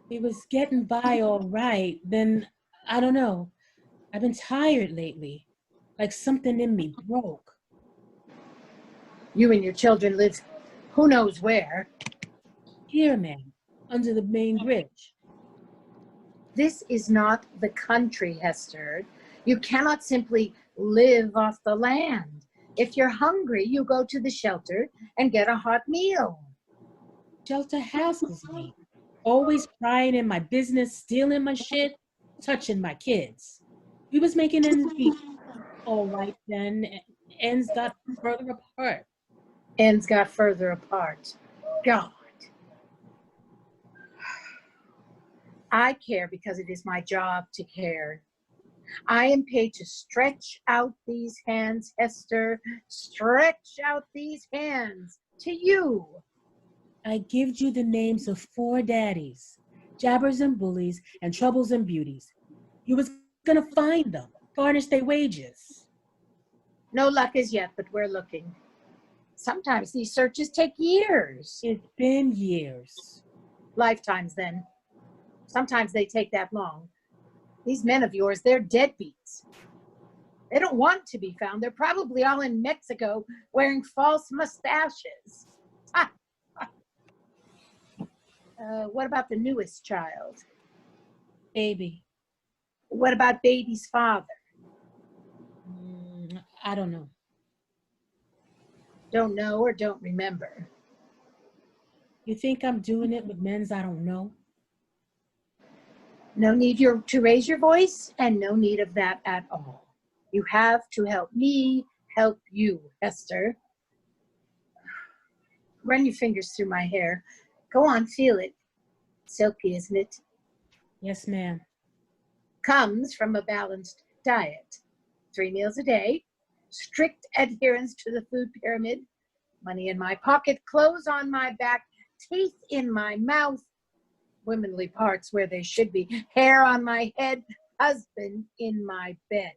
We was getting by all right. Then, I don't know. I've been tired lately. Like something in me broke. You and your children live who knows where. Here, ma'am, under the main bridge. This is not the country, Hester. You cannot simply live off the land. If you're hungry, you go to the shelter and get a hot meal. Shelter houses me. Always prying in my business, stealing my shit, touching my kids. We was making ends meet. All right then, ends got further apart. Ends got further apart. God. I care because it is my job to care. I am paid to stretch out these hands, Hester. Stretch out these hands to you. I give you the names of 4 daddies, Jabbers and Bullies and Troubles and Beauties. You was gonna find them, garnish their wages. No luck as yet, but we're looking. Sometimes these searches take years. It's been years. Lifetimes then. Sometimes they take that long. These men of yours, they're deadbeats. They don't want to be found. They're probably all in Mexico wearing false mustaches. What about the newest child? Baby. What about baby's father? I don't know. Don't know or don't remember. You think I'm doing it with men's I don't know? No need to raise your voice, and no need of that at all. You have to help me help you, Hester. Run your fingers through my hair. Go on, feel it. Silky, isn't it? Yes, ma'am. Comes from a balanced diet. 3 meals a day, strict adherence to the food pyramid, money in my pocket, clothes on my back, teeth in my mouth, womanly parts where they should be, hair on my head, husband in my bed.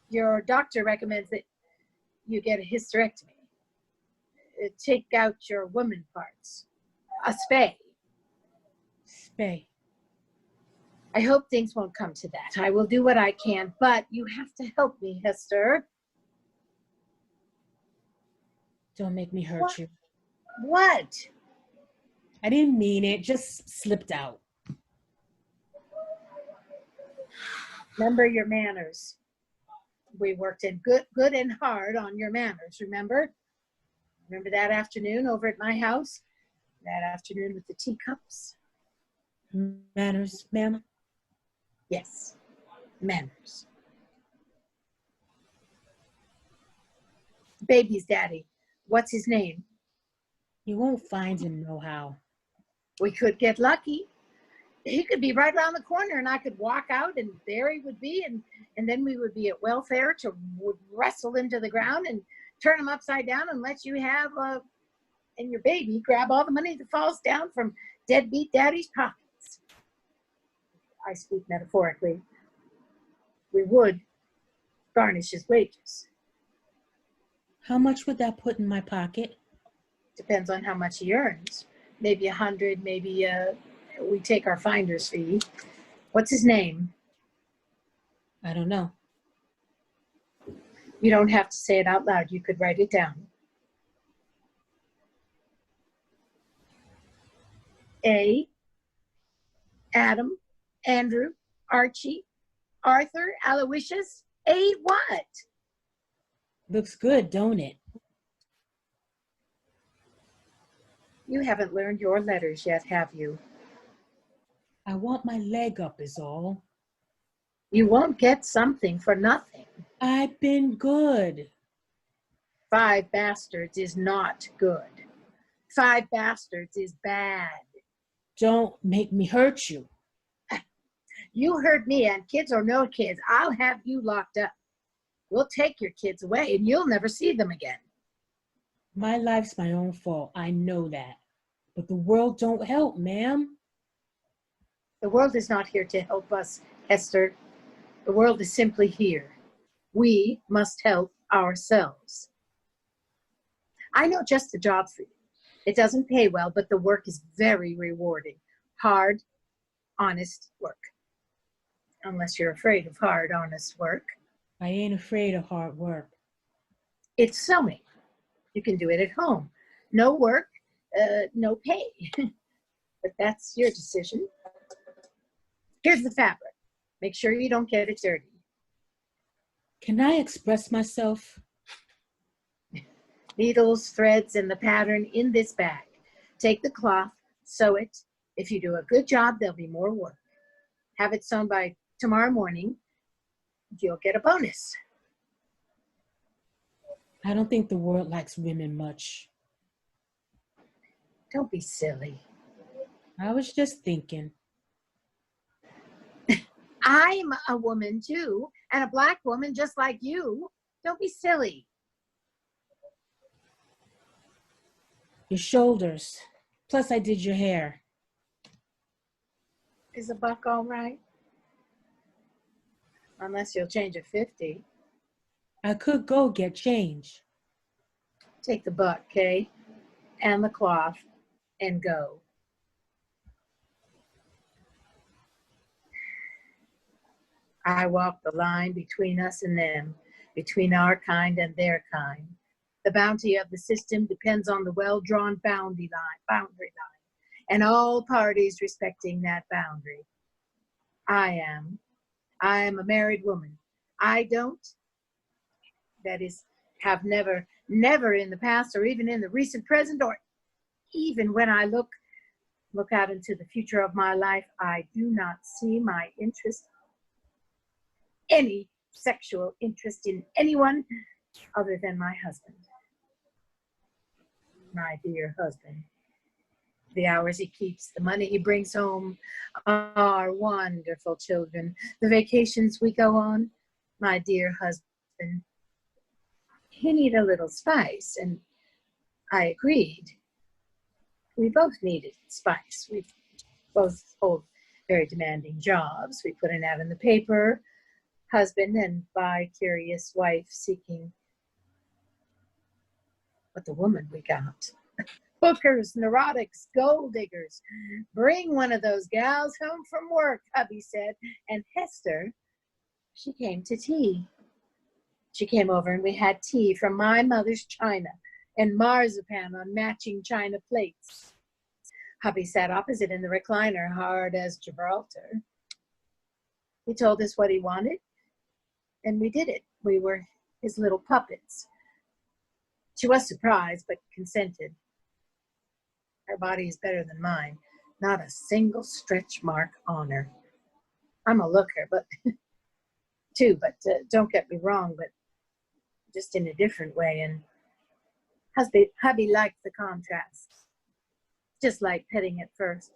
Your doctor recommends that you get a hysterectomy. Take out your woman parts. A spay. Spay. I hope things won't come to that. I will do what I can, but you have to help me, Hester. Don't make me hurt you. What? I didn't mean it, just slipped out. Remember your manners. We worked in good and hard on your manners, remember? Remember that afternoon over at my house? That afternoon with the teacups? Manners, ma'am? Yes, manners. Baby's daddy. What's his name? You won't find him no how. We could get lucky. he could be right around the corner and I could walk out and there he would be, and then we would be at welfare to would wrestle him to the ground and turn him upside down and let you have and your baby grab all the money that falls down from deadbeat daddy's pockets. I speak metaphorically. We would garnish his wages. How much would that put in my pocket? Depends on how much he earns. Maybe 100, maybe we take our finder's fee. What's his name? I don't know. You don't have to say it out loud. You could write it down. A, Adam, Andrew, Archie, Arthur, Aloysius. A what? Looks good, don't it? You haven't learned your letters yet, have you? I want my leg up is all. You won't get something for nothing. I've been good. 5 bastards is not good. 5 bastards is bad. Don't make me hurt you. You heard me, and kids or no kids, I'll have you locked up. We'll take your kids away and you'll never see them again. My life's my own fault. I know that. But the world don't help, ma'am. The world is not here to help us, Hester. The world is simply here. We must help ourselves. I know just the job for you. It doesn't pay well, but the work is very rewarding. Hard, honest work. Unless you're afraid of hard, honest work. I ain't afraid of hard work. It's sewing. You can do it at home. No work, no pay. But that's your decision. Here's the fabric. Make sure you don't get it dirty. Can I express myself? Needles, threads, and the pattern in this bag. Take the cloth, sew it. If you do a good job, there'll be more work. Have it sewn by tomorrow morning. You'll get a bonus. I don't think the world likes women much. Don't be silly. I was just thinking. I'm a woman too, and a black woman just like you. Don't be silly. Your shoulders. Plus I did your hair. Is a buck all right? Unless you'll change at 50. I could go get change. Take the buck, okay? And the cloth, and go. I walk the line between us and them, between our kind and their kind. The bounty of the system depends on the well-drawn boundary line, and all parties respecting that boundary. I am a married woman. I don't, that is, have never in the past or even in the recent present or even when I look out into the future of my life, I do not see my interest, any sexual interest in anyone other than my husband. My dear husband. The hours he keeps, the money he brings home, our wonderful children, the vacations we go on, my dear husband. He needed a little spice, and I agreed. We both needed spice. We both hold very demanding jobs. We put an ad in the paper, husband and bi-curious wife seeking. But the woman we got. Hookers, neurotics, gold diggers. Bring one of those gals home from work, hubby said. And Hester, she came to tea. She came over and we had tea from my mother's china and marzipan on matching china plates. Hubby sat opposite in the recliner, hard as Gibraltar. He told us what he wanted, and we did it. We were his little puppets. She was surprised, but consented. Her body is better than mine. Not a single stretch mark on her. I'm a looker, but don't get me wrong, but just in a different way. And hubby liked the contrast. Just like petting at first.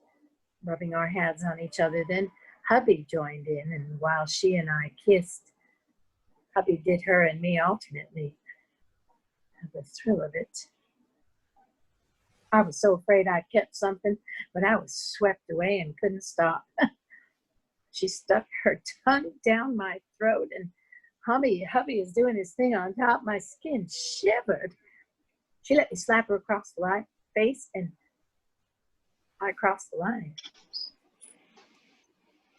rubbing our hands on each other. Then hubby joined in, and while she and I kissed, hubby did her and me alternately. The thrill of it. I was so afraid I'd kept something, but I was swept away and couldn't stop. She stuck her tongue down my throat, and hubby is doing his thing on top. My skin shivered. She let me slap her across the face, and I crossed the line.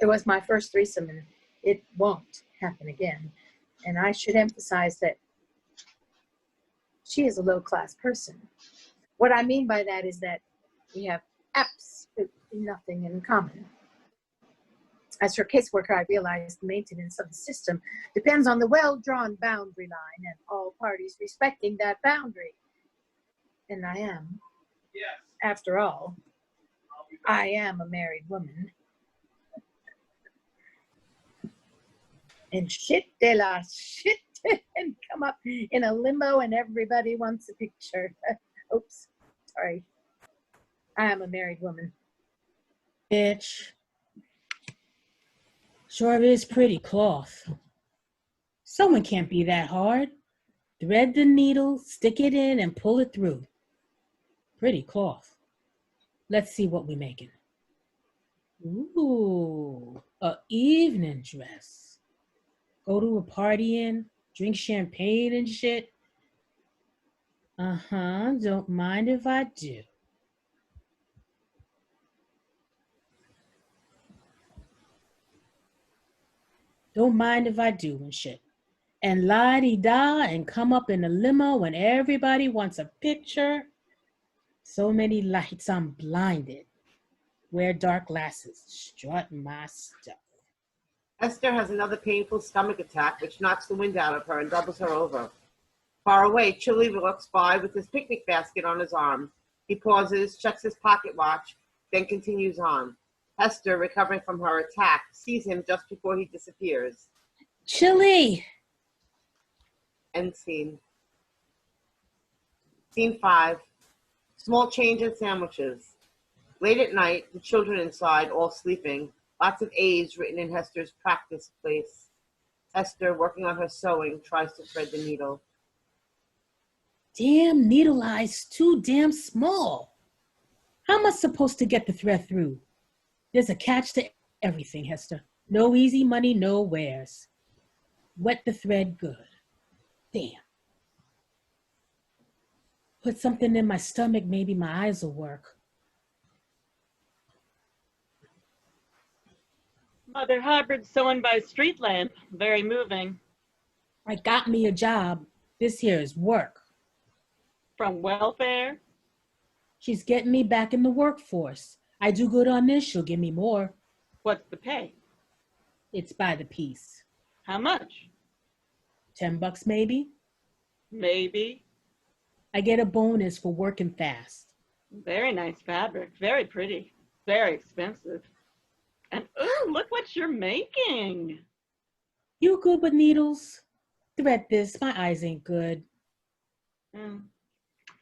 It was my first threesome, and it won't happen again. And I should emphasize that she is a low-class person. What I mean by that is that we have absolutely nothing in common. As her caseworker, I realized the maintenance of the system depends on the well-drawn boundary line and all parties respecting that boundary. And I am. Yes. After all, I am a married woman. And shit de la shit and come up in a limo and everybody wants a picture. Oops, sorry. I am a married woman. Bitch. Sure is pretty cloth. Sewing can't be that hard. Thread the needle, stick it in, and pull it through. Pretty cloth. Let's see what we're making. Ooh, a evening dress. Go to a party in, drink champagne and shit. Don't mind if I do. Don't mind if I do and shit. And la-di-da and come up in a limo when everybody wants a picture. So many lights, I'm blinded. Wear dark glasses, strut my stuff. Esther has another painful stomach attack, which knocks the wind out of her and doubles her over. Far away, Chili walks by with his picnic basket on his arm. He pauses, checks his pocket watch, then continues on. Esther, recovering from her attack, sees him just before he disappears. Chili! End scene. Scene 5. Small change in sandwiches. Late at night, the children inside, all sleeping. Lots of A's written in Hester's practice place. Esther, working on her sewing, tries to thread the needle. Damn needle eye's too damn small. How am I supposed to get the thread through? There's a catch to everything, Hester. No easy money, no wares. Wet the thread good. Damn. Put something in my stomach, maybe my eyes will work. Mother Hubbard sewing by street lamp. Very moving. I got me a job. This here is work. From welfare? She's getting me back in the workforce. I do good on this, she'll give me more. What's the pay? It's by the piece. How much? $10 maybe. Maybe. I get a bonus for working fast. Very nice fabric. Very pretty. Very expensive. And ooh, look what you're making. You good with needles? Thread this, my eyes ain't good.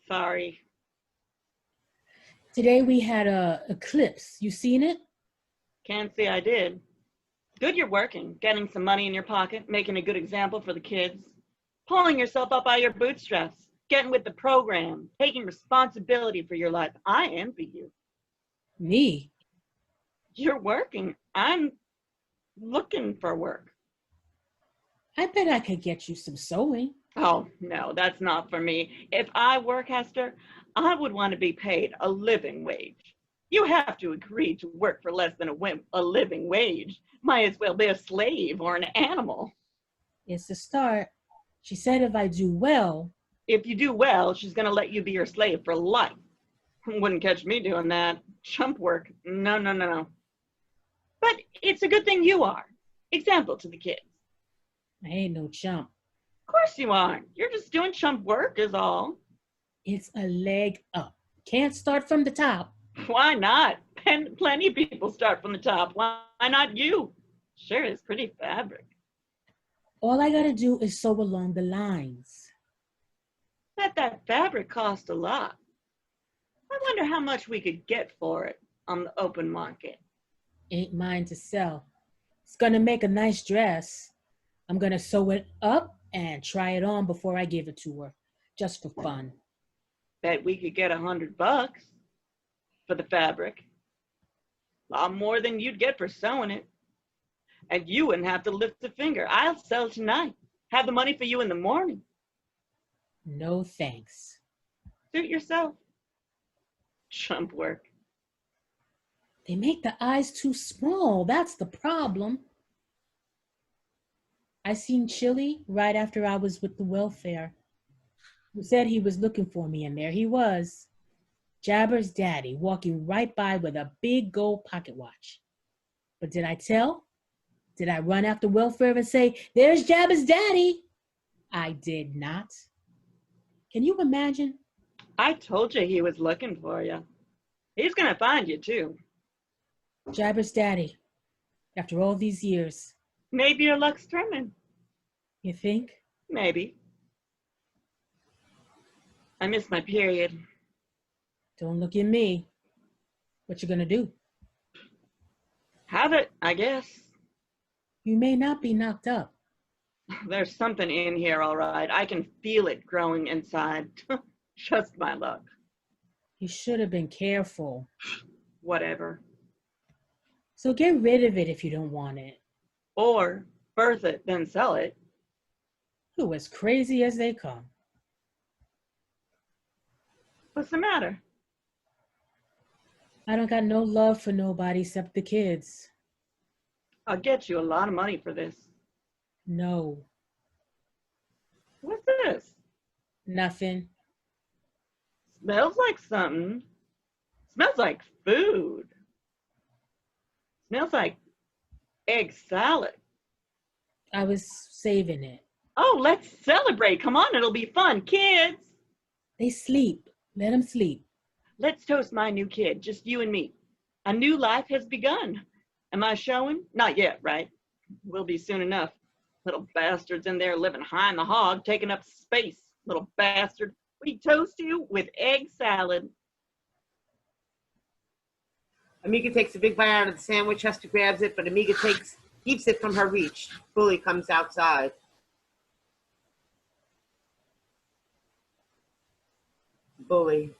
Sorry. Today we had a eclipse. You seen it? Can't say I did. Good you're working, getting some money in your pocket, making a good example for the kids, pulling yourself up by your bootstraps, getting with the program, taking responsibility for your life. I envy you. Me? You're working. I'm looking for work. I bet I could get you some sewing. Oh, no, that's not for me. If I work, Hester, I would want to be paid a living wage. You have to agree to work for less than a living wage. Might as well be a slave or an animal. It's a start. She said if I do well. If you do well, she's going to let you be your slave for life. Wouldn't catch me doing that. Chump work. No, no, no, no. But it's a good thing you are. Example to the kids. I ain't no chump. Of course you aren't. You're just doing chump work is all. It's a leg up. Can't start from the top. Why not? Plenty of people start from the top. Why not you? Sure is pretty fabric. All I gotta do is sew along the lines. Bet that fabric cost a lot. I wonder how much we could get for it. on the open market. Ain't mine to sell. It's gonna make a nice dress. I'm gonna sew it up and try it on before I give it to her, just for fun. Bet we could get $100 for the fabric. A lot more than you'd get for sewing it. And you wouldn't have to lift a finger. I'll sell tonight. Have the money for you in the morning. No thanks. Suit yourself. Chump work. They make the eyes too small. That's the problem. I seen Chili right after I was with the welfare. He said he was looking for me, and there he was. Jabber's daddy walking right by with a big gold pocket watch. But did I tell? Did I run after welfare and say, "There's Jabber's daddy"? I did not. Can you imagine? I told you he was looking for you. He's gonna find you too. Jabber's daddy, after all these years. Maybe your luck's turning. You think? Maybe. I missed my period. Don't look at me. What you gonna do? Have it, I guess. You may not be knocked up. There's something in here, all right. I can feel it growing inside. Just my luck. You should have been careful. Whatever. So get rid of it if you don't want it. Or birth it, then sell it. Who as crazy as they come. What's the matter? I don't got no love for nobody except the kids. I'll get you a lot of money for this. No, What's this? nothing. Smells like something. Smells like food. Smells like egg salad. I was saving it. Oh, let's celebrate. Come on, it'll be fun. Kids, They sleep. Let them sleep. let's toast my new kid, just you and me. A new life has begun. Am I showing? Not yet, right? Will be soon enough. Little bastards in there living high in the hog, taking up space. Little bastard. We toast you with egg salad. Amiga takes a big bite out of the sandwich. Hester grabs it, but Amiga keeps it from her reach. Bully comes outside. Bully.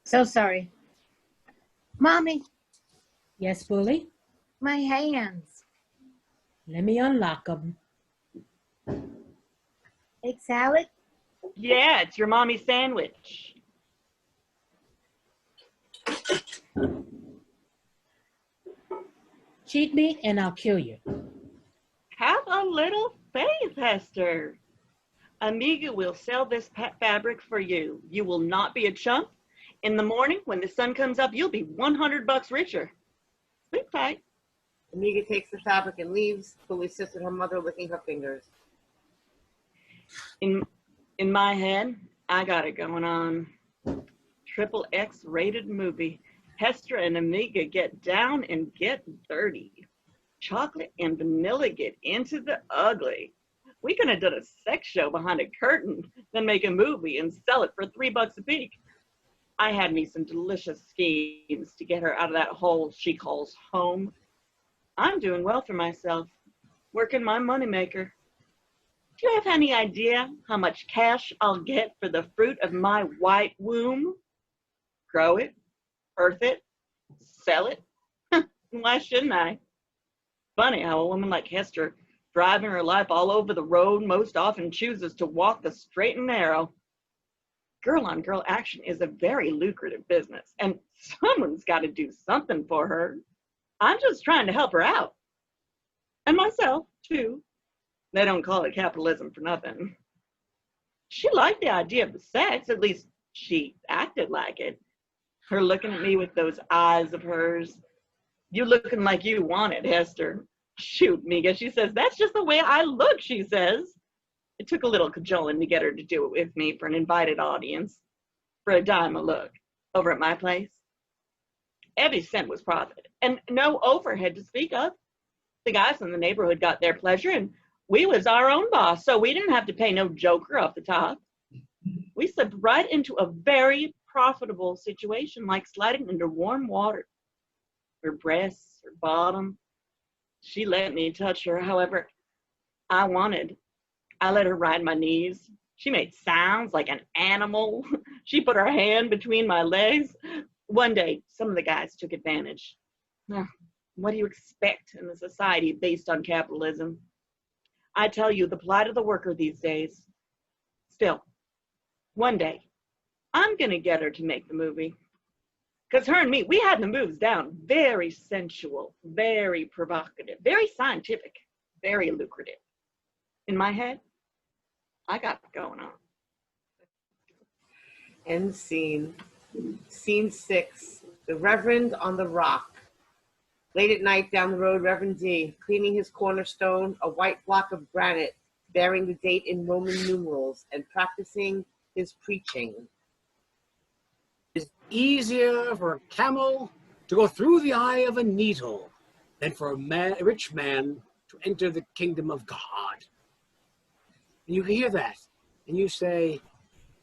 So sorry. Mommy, Yes, Bully? my hands. Let me unlock them. Egg salad? Yeah, it's your mommy's sandwich. Cheat me and I'll kill you. Have a little faith, Hester. Amiga will sell this fabric for you. You will not be a chump. In the morning, when the sun comes up, you'll be $100 richer. Sleep tight. Amiga takes the fabric and leaves. Bully sits at her mother, licking her fingers. In my head, I got it going on. Triple X rated movie. Hester and Amiga get down and get dirty. Chocolate and vanilla get into the ugly. We could have done a sex show behind a curtain, then make a movie and sell it for $3 a peek. I had me some delicious schemes to get her out of that hole she calls home. I'm doing well for myself, working my moneymaker. Do you have any idea how much cash I'll get for the fruit of my white womb? Grow it, earth it, sell it? Why shouldn't I? Funny how a woman like Hester, driving her life all over the road, most often chooses to walk the straight and narrow. Girl-on-girl action is a very lucrative business, and someone's got to do something for her. I'm just trying to help her out. And myself, too. They don't call it capitalism for nothing. She liked the idea of the sex, at least she acted like it. Her looking at me with those eyes of hers. You looking like you want it, Hester. Shoot, Miga, she says, that's just the way I look, she says. It took a little cajoling to get her to do it with me for an invited audience, for a dime a look, over at my place. Every cent was profit, and no overhead to speak of. The guys in the neighborhood got their pleasure, and we was our own boss, so we didn't have to pay no joker off the top. We slipped right into a very profitable situation, like sliding into warm water. Her breasts, her bottom. She let me touch her, however I wanted. I let her ride my knees. She made sounds like an animal. She put her hand between my legs. One day, some of the guys took advantage. What do you expect in a society based on capitalism? I tell you, the plight of the worker these days. Still, one day, I'm going to get her to make the movie. Because her and me, we had the moves down. Very sensual, very provocative, very scientific, very lucrative. In my head, I got it going on. End scene. Scene 6. The Reverend on the Rock. Late at night down the road, Reverend D, cleaning his cornerstone, a white block of granite bearing the date in Roman numerals, and practicing his preaching. It's easier for a camel to go through the eye of a needle than for a rich man to enter the kingdom of God. And you hear that, and you say,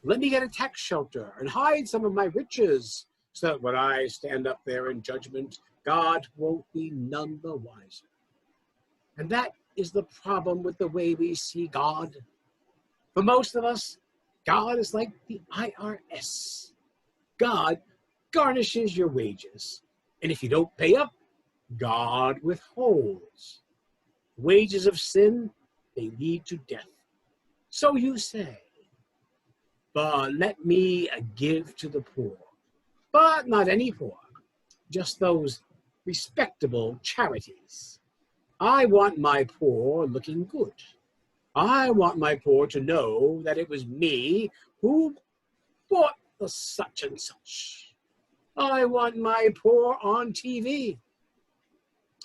let me get a tax shelter and hide some of my riches, so that when I stand up there in judgment, God won't be none the wiser. And that is the problem with the way we see God. For most of us, God is like the IRS. God garnishes your wages. And if you don't pay up, God withholds. Wages of sin, they lead to death. So you say, but let me give to the poor. But not any poor, just those respectable charities. I want my poor looking good. I want my poor to know that it was me who bought the such and such. I want my poor on TV.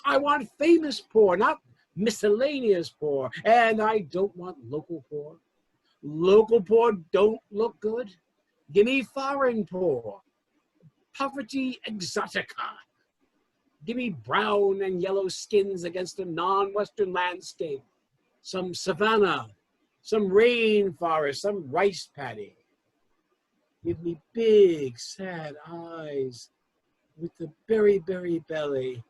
I want famous poor, not miscellaneous poor. And I don't want local poor. Local poor don't look good. Give me foreign poor. Poverty exotica. Give me brown and yellow skins against a non-Western landscape. Some savanna, some rainforest, some rice paddy. Give me big, sad eyes with the berry belly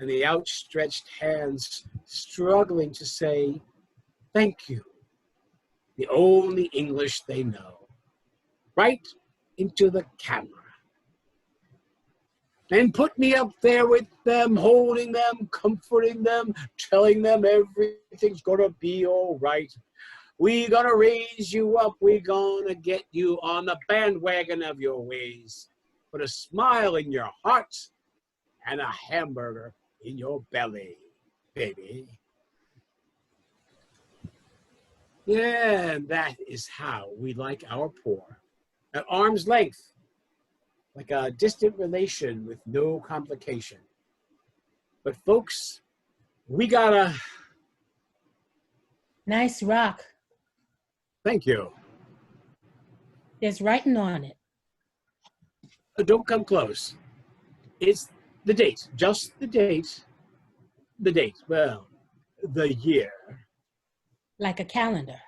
and the outstretched hands struggling to say, thank you, the only English they know. Right into the camera. And put me up there with them, holding them, comforting them, telling them everything's gonna be all right. We gonna raise you up, we gonna get you on the bandwagon of your ways. Put a smile in your heart and a hamburger in your belly, baby. Yeah, and that is how we like our poor. At arm's length. Like a distant relation with no complication. But folks, we gotta... Nice rock. Thank you. There's writing on it. Don't come close. It's the date, just the date. The date, well, the year. Like a calendar.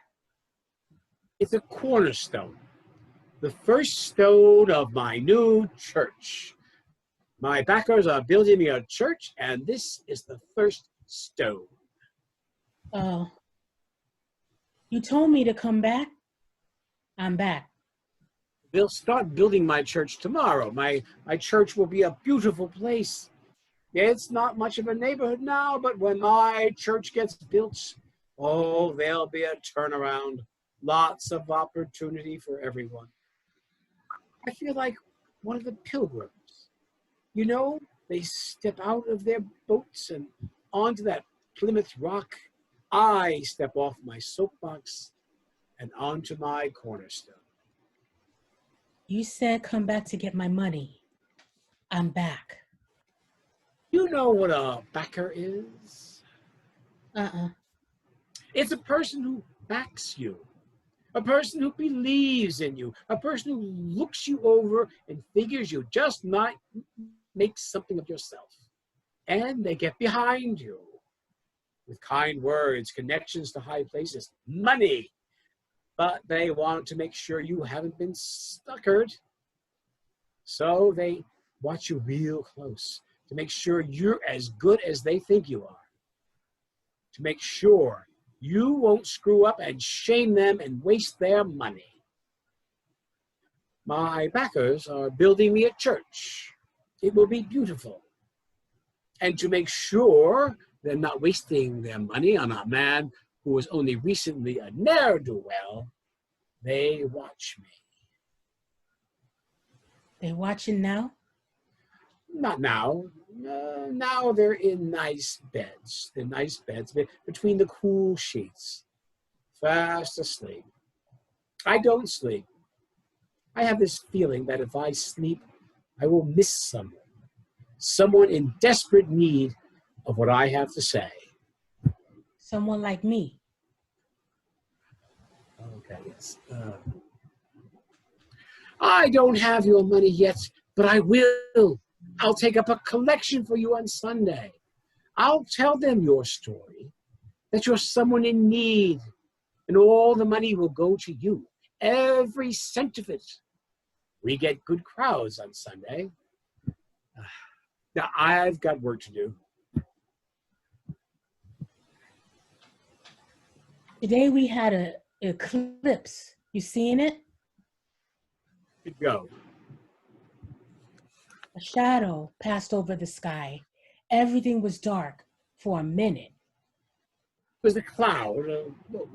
It's a cornerstone. The first stone of my new church. My backers are building me a church, and this is the first stone. Oh. You told me to come back. I'm back. They'll start building my church tomorrow. My church will be a beautiful place. It's not much of a neighborhood now, but when my church gets built, oh, there'll be a turnaround. Lots of opportunity for everyone. I feel like one of the pilgrims. You know, they step out of their boats and onto that Plymouth Rock. I step off my soapbox and onto my cornerstone. You said come back to get my money. I'm back. You know what a backer is? It's a person who backs you. A person who believes in you, a person who looks you over and figures you just might make something of yourself. And they get behind you with kind words, connections to high places, money. but they want to make sure you haven't been suckered. So they watch you real close to make sure you're as good as they think you are. To make sure you won't screw up and shame them and waste their money. My backers are building me a church. It will be beautiful. And to make sure they're not wasting their money on a man who was only recently a ne'er-do-well, they watch me. They watching now? Not now. Now they're in nice beds. They're nice beds between the cool sheets. Fast asleep. I don't sleep. I have this feeling that if I sleep, I will miss someone. Someone in desperate need of what I have to say. Someone like me. Okay, yes. I don't have your money yet, but I will. I'll take up a collection for you on Sunday. I'll tell them your story, that you're someone in need, and all the money will go to you, every cent of it. We get good crowds on Sunday. Now, I've got work to do. Today we had an eclipse. You seen it? Good go. A shadow passed over the sky. Everything was dark for a minute. It was a cloud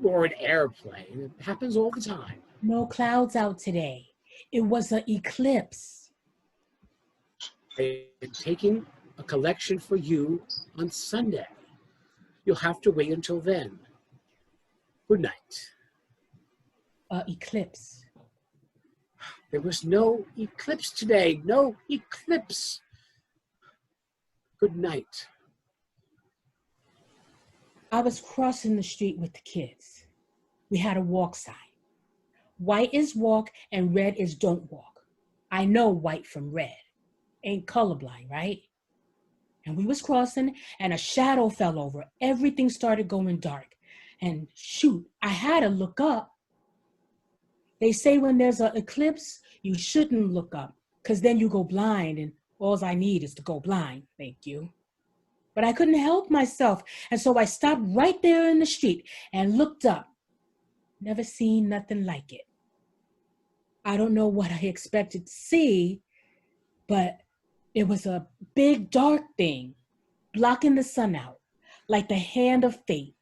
or an airplane. It happens all the time. No clouds out today. It was an eclipse. I'm taking a collection for you on Sunday. You'll have to wait until then. Good night. Eclipse. There was no eclipse today. No eclipse. Good night. I was crossing the street with the kids. We had a walk sign. White is walk and red is don't walk. I know white from red. Ain't colorblind, right? And we was crossing and a shadow fell over. Everything started going dark. And shoot, I had to look up. They say when there's an eclipse, you shouldn't look up because then you go blind and all I need is to go blind, thank you. But I couldn't help myself. And so I stopped right there in the street and looked up. Never seen nothing like it. I don't know what I expected to see, but it was a big dark thing blocking the sun out, like the hand of fate.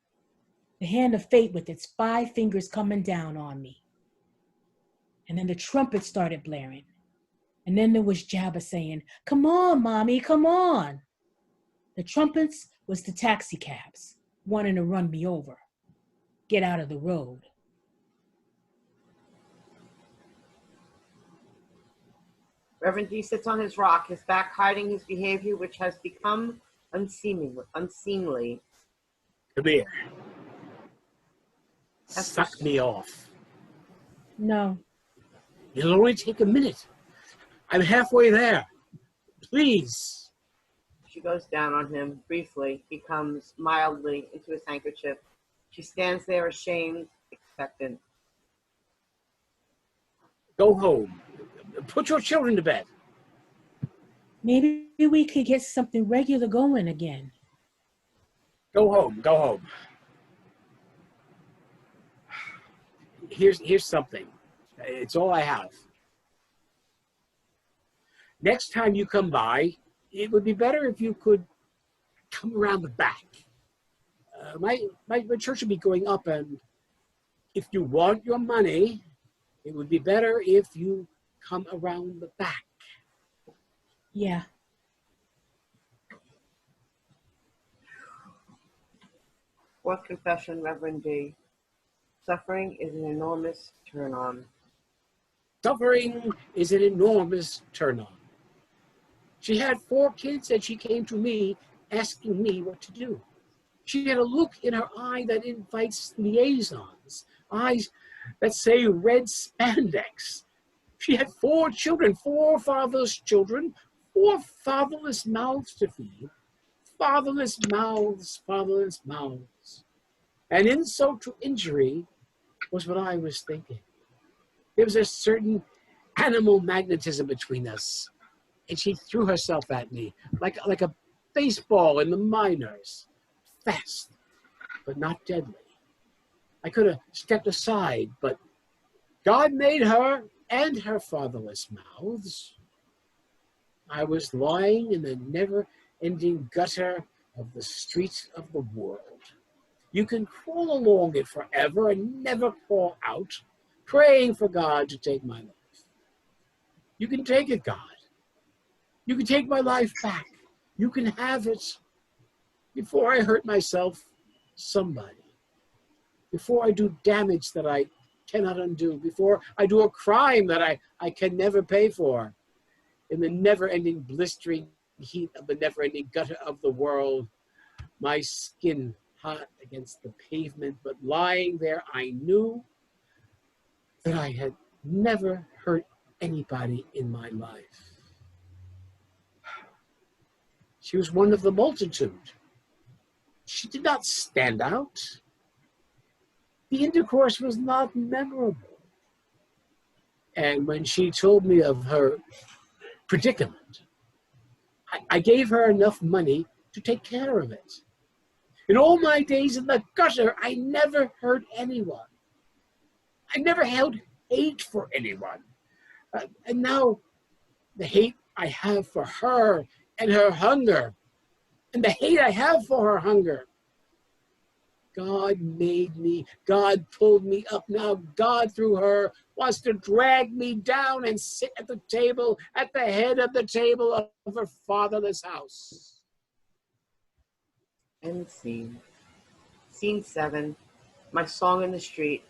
The hand of fate with its 5 fingers coming down on me. And then the trumpet started blaring. And then there was Jabba saying, "Come on, mommy, come on." The trumpets was the taxi cabs wanting to run me over. Get out of the road. Reverend D sits on his rock, his back hiding his behavior, which has become unseemly. Come here. Suck me off. No. It'll only take a minute. I'm halfway there. Please. She goes down on him briefly. He comes mildly into his handkerchief. She stands there ashamed, expectant. Go home. Put your children to bed. Maybe we could get something regular going again. Go home. Go home. Here's something. It's all I have. Next time you come by, it would be better if you could come around the back. My church would be going up, and if you want your money, it would be better if you come around the back. Yeah. Fourth confession, Reverend D. Suffering is an enormous turn-on. Suffering is an enormous turn-on. She had 4 kids, and she came to me asking me what to do. She had a look in her eye that invites liaisons, eyes that say red spandex. She had 4 children, 4 fatherless children, 4 fatherless mouths to feed. Fatherless mouths, fatherless mouths. And insult to injury, was what I was thinking. There was a certain animal magnetism between us. And she threw herself at me like a baseball in the minors. Fast, but not deadly. I could have stepped aside, but God made her and her fatherless mouths. I was lying in the never-ending gutter of the streets of the world. You can crawl along it forever and never crawl out, praying for God to take my life. You can take it, God. You can take my life back. You can have it. Before I hurt myself, somebody. Before I do damage that I cannot undo. Before I do a crime that I can never pay for. In the never-ending blistering heat of the never-ending gutter of the world, my skin hot against the pavement, but lying there, I knew that I had never hurt anybody in my life. She was one of the multitude. She did not stand out. The intercourse was not memorable. And when she told me of her predicament, I gave her enough money to take care of it. In all my days in the gutter, I never hurt anyone. I never held hate for anyone. And now the hate I have for her and her hunger, and the hate I have for her hunger. God made me. God pulled me up. Now God, through her, wants to drag me down and sit at the table, at the head of the table of her fatherless house. End scene. Scene 7. My song in the street.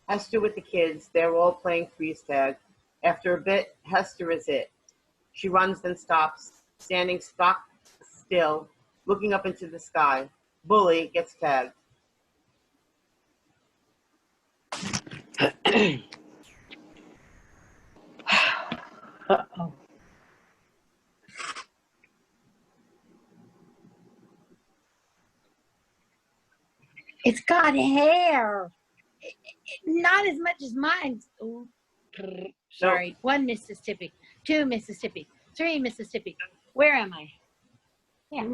Hester with the kids. They're all playing freeze tag. After a bit, Hester is it. She runs then stops, standing stock still, looking up into the sky. Bully gets tagged. Uh-oh. It's got hair. Not as much as mine. Ooh. Sorry. 1 Mississippi, 2 Mississippi, 3 Mississippi. Where am I? Yeah.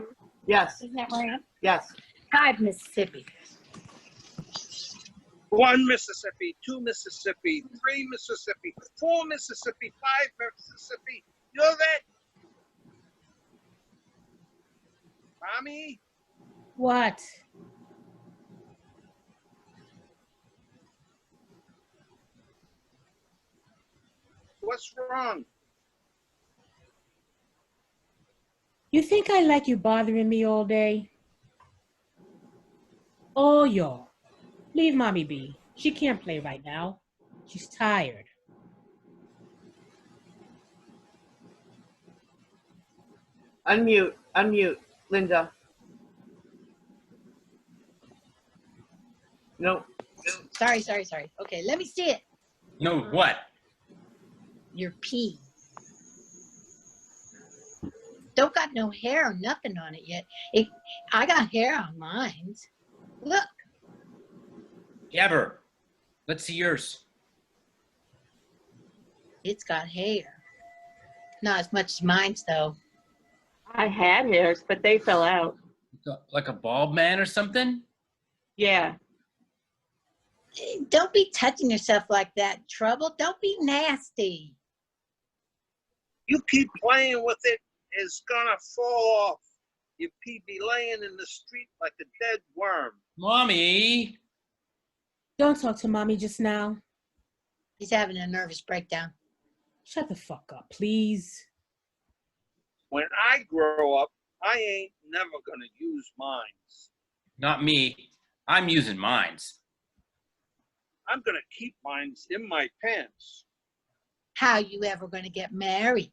Yes, Isn't that where I am? yes. 5 Mississippi. 1 Mississippi, 2 Mississippi, 3 Mississippi, 4 Mississippi, 5 Mississippi. You're that. Mommy? What? What's wrong? You think I like you bothering me all day? Oh, y'all. Leave mommy be. She can't play right now. She's tired. Unmute, Linda. No. Sorry. Okay, let me see it. No, what? Your pee. Don't got no hair or nothing on it yet. I got hair on mine. Look. Jabber, let's see yours. It's got hair. Not as much as mine's, though. I had hairs, but they fell out. Like a bald man or something? Yeah. Don't be touching yourself like that, Trouble. Don't be nasty. You keep playing with it, it's gonna fall off. Your pee be laying in the street like a dead worm. Mommy! Don't talk to mommy just now. He's having a nervous breakdown. Shut the fuck up, please. When I grow up, I ain't never gonna use mines. Not me. I'm using mines. I'm gonna keep mines in my pants. How you ever going to get married?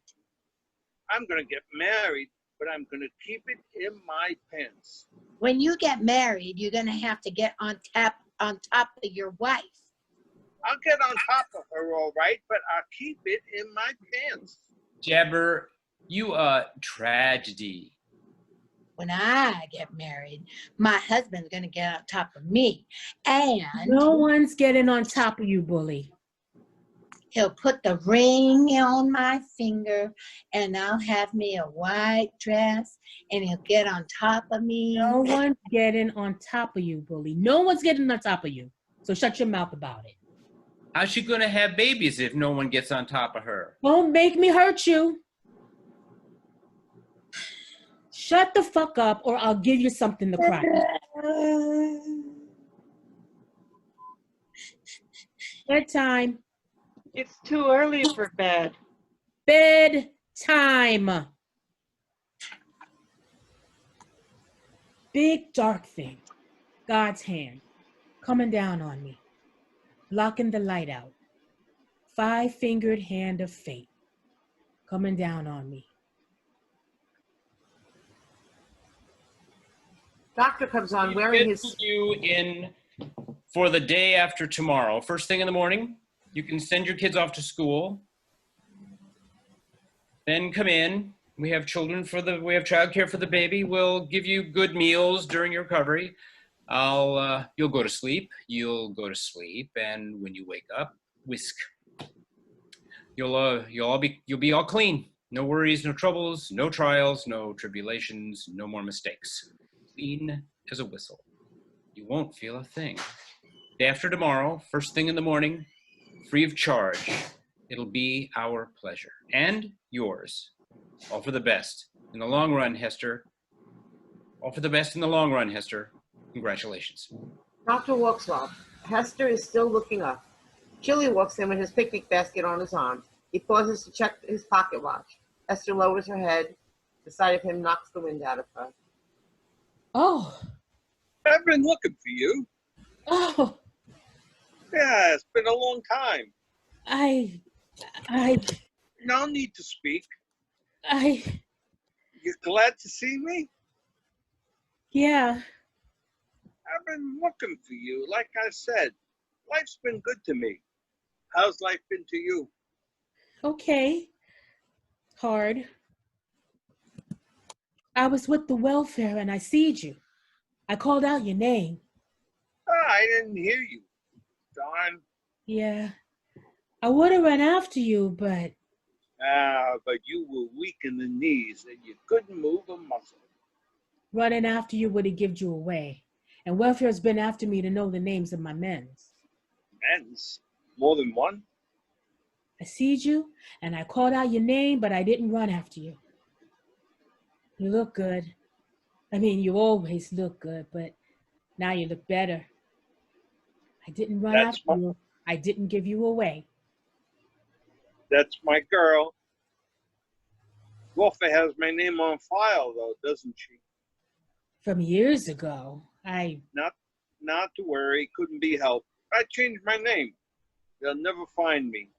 I'm gonna get married, but I'm gonna keep it in my pants. When you get married, you're going to have to get on top of your wife. I'll get on top of her all right, but I'll keep it in my pants. Jabber, you tragedy. when I get married, my husband's gonna get on top of me, and No one's getting on top of you, bully. he'll put the ring on my finger, and I'll have me a white dress, and he'll get on top of me. No one's getting on top of you, bully. No one's getting on top of you. So shut your mouth about it. How's she gonna have babies if no one gets on top of her? Don't make me hurt you. Shut the fuck up or I'll give you something to cry. Bedtime. It's too early for bed. Bedtime. Big dark thing. God's hand. Coming down on me. Blocking the light out. 5-fingered hand of fate. Coming down on me. Doctor comes on wearing his. Schedule you in for the day after tomorrow. First thing in the morning, you can send your kids off to school. Then come in. We have childcare for the baby. We'll give you good meals during your recovery. You'll go to sleep. And when you wake up, whisk. You'll be all clean. No worries, no troubles, no trials, no tribulations, no more mistakes. Clean as a whistle. You won't feel a thing. Day after tomorrow, first thing in the morning, free of charge. It'll be our pleasure and yours. All for the best in the long run, Hester. All for the best in the long run, Hester. Congratulations. Doctor walks off. Hester is still looking up. Chili walks in with his picnic basket on his arm. He pauses to check his pocket watch. Hester lowers her head. The sight of him knocks the wind out of her. Oh. I've been looking for you. Oh. Yeah, it's been a long time. I. No need to speak. You're glad to see me? Yeah. I've been looking for you. Like I said, life's been good to me. How's life been to you? Okay. Hard. I was with the welfare and I seed you. I called out your name. I didn't hear you. Darn. Yeah. I would have run after you, but... But you were weak in the knees and you couldn't move a muscle. Running after you would have given you away. And welfare's been after me to know the names of my men's. Men's? More than one? I seed you and I called out your name, but I didn't run after you. You look good. I mean, you always look good, but now you look better. I didn't run after you. I didn't give you away. That's my girl. Wolfa has my name on file, though, doesn't she? From years ago, Not to worry, couldn't be helped. I changed my name. They'll never find me.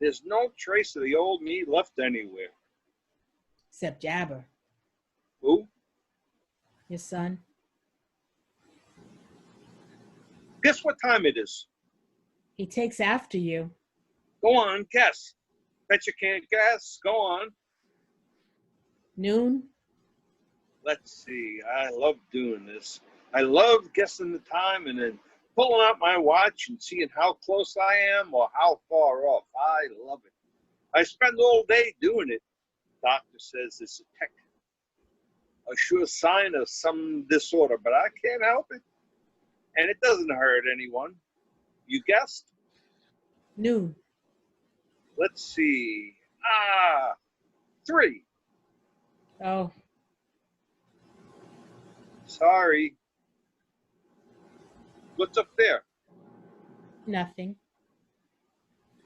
There's no trace of the old me left anywhere. Except Jabber. Who? Your son. Guess what time it is? He takes after you. Go on, guess. Bet you can't guess. Go on. Noon. Let's see. I love doing this. I love guessing the time and then pulling out my watch and seeing how close I am or how far off. I love it. I spend all day doing it. Doctor says it's a sure sign of some disorder, but I can't help it. And it doesn't hurt anyone. You guessed? Noon. Let's see. 3. Oh. Sorry. What's up there? Nothing.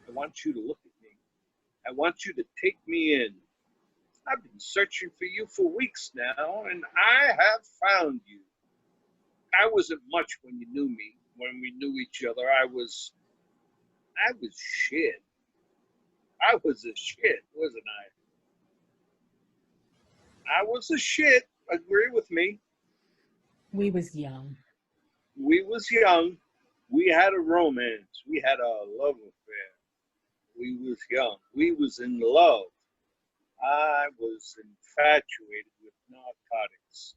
I want you to look at me. I want you to take me in. I've been searching for you for weeks now, and I have found you. I wasn't much when you knew me, when we knew each other. I was shit. I was a shit, wasn't I? I was a shit. Agree with me. We was young. We was young. We had a romance. We had a love affair. We was young. We was in love. I was infatuated with narcotics.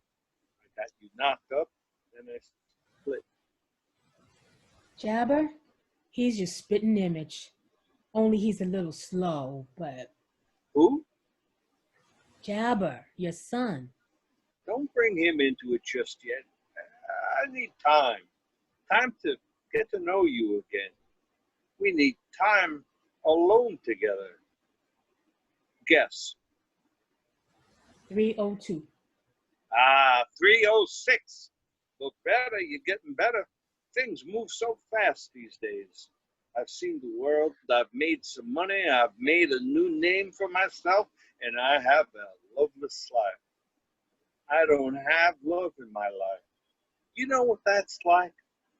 Got you knocked up, then I split. Jabber, he's your spitting image. Only he's a little slow, but Who? Jabber, your son. Don't bring him into it just yet. I need time. Time to get to know you again. We need time alone together. Guess. 302. 306. Look better, you're getting better. Things move so fast these days. I've seen the world, I've made some money, I've made a new name for myself, and I have a loveless life. I don't have love in my life. You know what that's like?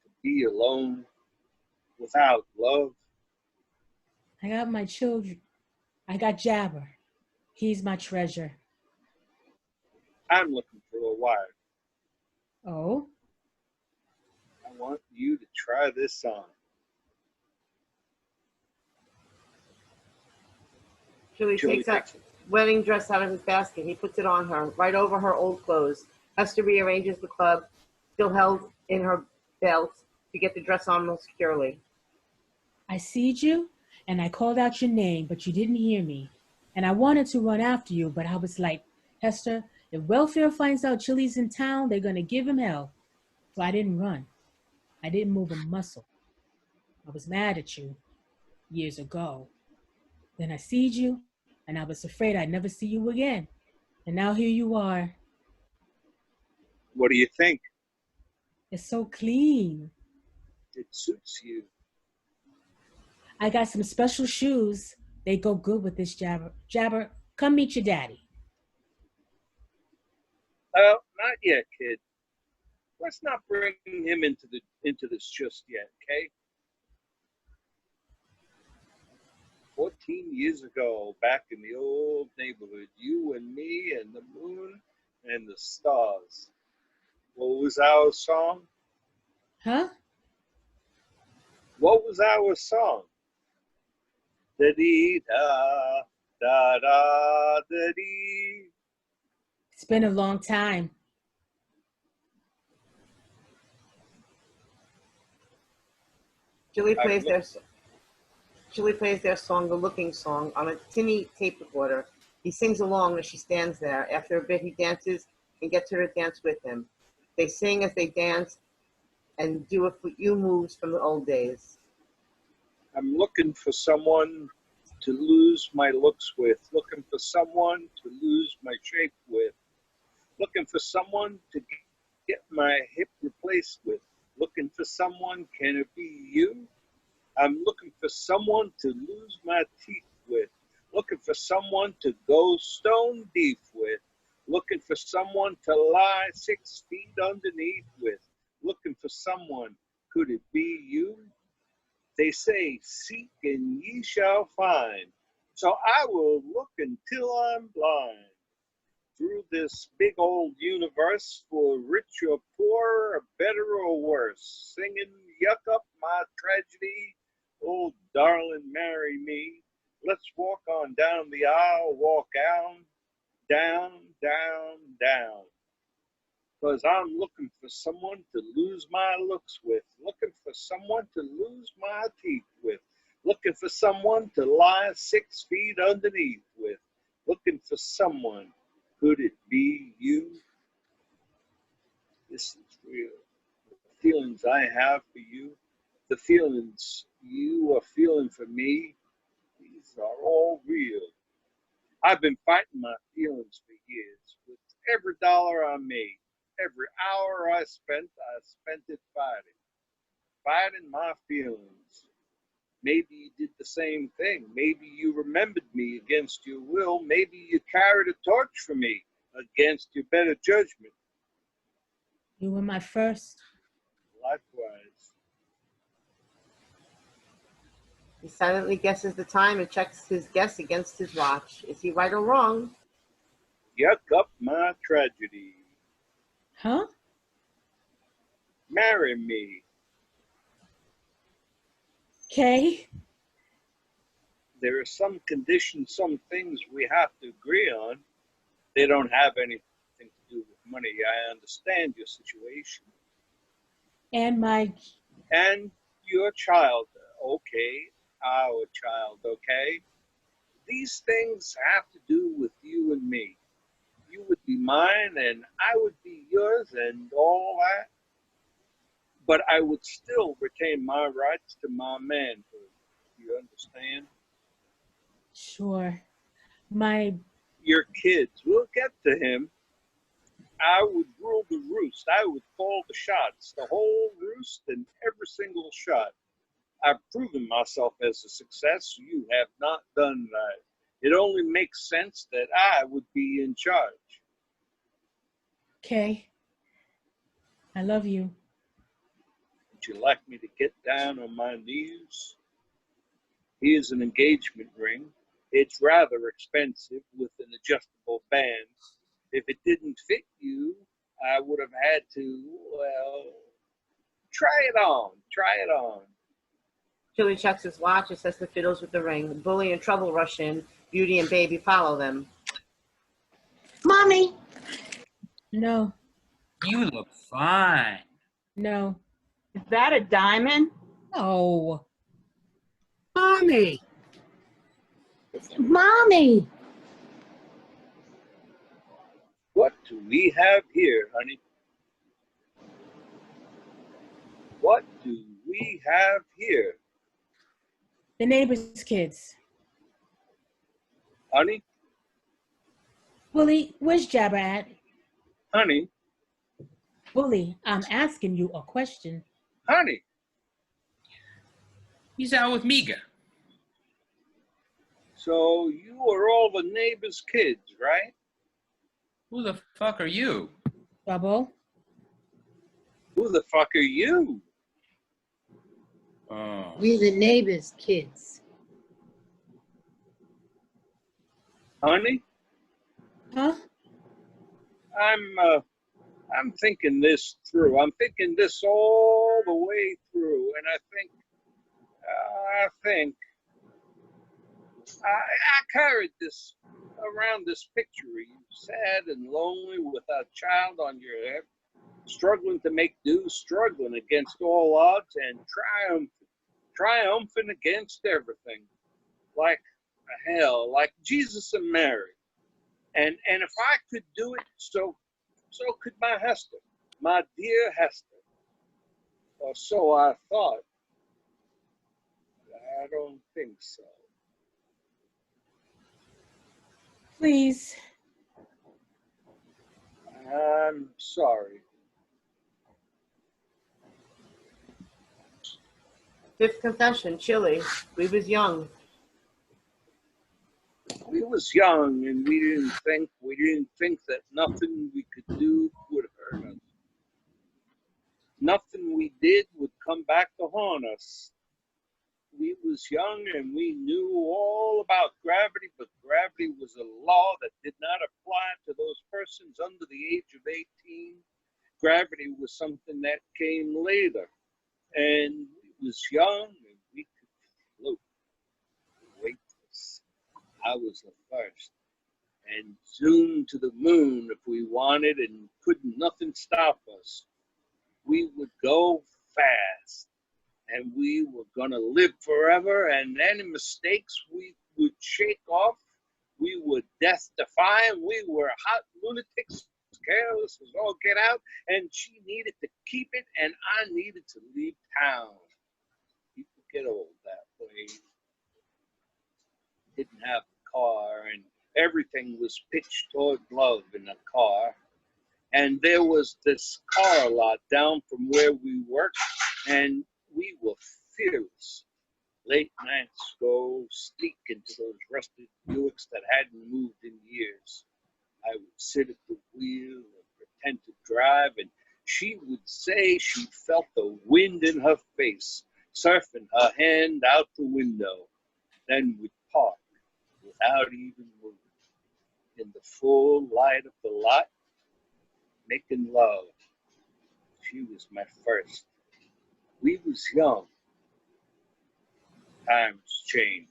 To be alone, without love. I got my children. I got Jabber. He's my treasure. I'm looking for a wife. Oh? I want you to try this on. Julie takes a wedding dress out of his basket. He puts it on her, right over her old clothes. Hester rearranges the club, still held in her belt, to get the dress on more securely. I seed you, and I called out your name, but you didn't hear me. And I wanted to run after you, but I was like, Hester, if welfare finds out Chili's in town, they're going to give him hell. So I didn't run. I didn't move a muscle. I was mad at you years ago. Then I seed you, and I was afraid I'd never see you again. And now here you are. What do you think? It's so clean. It suits you. I got some special shoes. They go good with this Jabber. Jabber, come meet your daddy. Not yet, kid. Let's not bring him into this just yet, okay? 14 years ago, back in the old neighborhood, you and me and the moon and the stars. What was our song? Huh? What was our song? Da-dee da, da-da, da-dee. It's been a long time. Julie plays their song, The Looking Song, on a tinny tape recorder. He sings along as she stands there. After a bit, he dances and gets her to dance with him. They sing as they dance and do a few moves from the old days. I'm looking for someone to lose my looks with, looking for someone to lose my shape with, looking for someone to get my hip replaced with, looking for someone, can it be you? I'm looking for someone to lose my teeth with, looking for someone to go stone deep with, looking for someone to lie 6 feet underneath with, looking for someone, could it be you? They say, seek and ye shall find. So I will look until I'm blind. Through this big old universe, for rich or poor, better or worse, singing, yuck up my tragedy. Oh, darling, marry me. Let's walk on down the aisle, walk down, down. 'Cause I'm looking for someone to lose my looks with, looking for someone to lose my teeth with, looking for someone to lie 6 feet underneath with, looking for someone, could it be you? This is real. The feelings I have for you, the feelings you are feeling for me, these are all real. I've been fighting my feelings for years. With every dollar I made, every hour I spent it fighting my feelings. Maybe you did the same thing. Maybe you remembered me against your will. Maybe you carried a torch for me against your better judgment. You were my first. Likewise. He silently guesses the time and checks his guess against his watch. Is he right or wrong? Yuck up my tragedy. Huh? Marry me. Okay. There are some conditions, some things we have to agree on. They don't have anything to do with money. I understand your situation. And my, And your child, okay, our child, okay? These things have to do with you and me. You would be mine and I would be yours and all that. But I would still retain my rights to my manhood. You understand? sure, my, Your kids, we'll get to him. I would rule the roost. I would call the shots, the whole roost and every single shot. I've proven myself as a success. You have not done that. It only makes sense that I would be in charge. okay. I love you. Would you like me to get down on my knees? Here's an engagement ring. It's rather expensive with an adjustable band. If it didn't fit you, I would have had to, well, try it on. Try it on. Chili checks his watch, assesses the fiddles with the ring. Bully and Trouble rush in. Beauty and Baby follow them. Mommy, No, You look fine. no, Is that a diamond? no. Mommy! mommy. What do we have here, honey? What do we have here, The neighbor's kids. honey? Willie, where's Jabber at? Honey, Willie, I'm asking you a question. honey. He's out with Miga. So you are all the neighbor's kids, right? Who the fuck are you? Trouble? Who the fuck are you? Oh. We're the neighbor's kids. Honey, Huh? I'm thinking this through. I'm thinking this all the way through, and I think I carried this around this picture of you, sad and lonely with a child on your hip, struggling to make do, struggling against all odds, and triumphant against everything, like hell, like Jesus and Mary. And if I could do it, so could my Hester, my dear Hester. Or so I thought. I don't think so. Please. I'm sorry. Fifth confession, Chili. We was young. We was young and we didn't think that nothing we could do would hurt us. Nothing we did would come back to haunt us. We was young and we knew all about gravity, but gravity was a law that did not apply to those persons under the age of 18. Gravity was something that came later. And we was young and we could float. Weightless. I was the first. And zoom to the moon if we wanted, and couldn't nothing stop us. We would go fast, and we were gonna live forever, and any mistakes we would shake off. We would death defying. We were hot lunatics, careless as all get out, and she needed to keep it, and I needed to leave town. People get old that way. Didn't have a car, and everything was pitched toward love in a car. And there was this car lot down from where we worked, and we were fearless. Late nights go sneak into those rusted Buicks that hadn't moved in years. I would sit at the wheel and pretend to drive, and she would say she felt the wind in her face, surfing her hand out the window. Then we'd park without even moving. In the full light of the lot, making love. She was my first. We was young. Times change.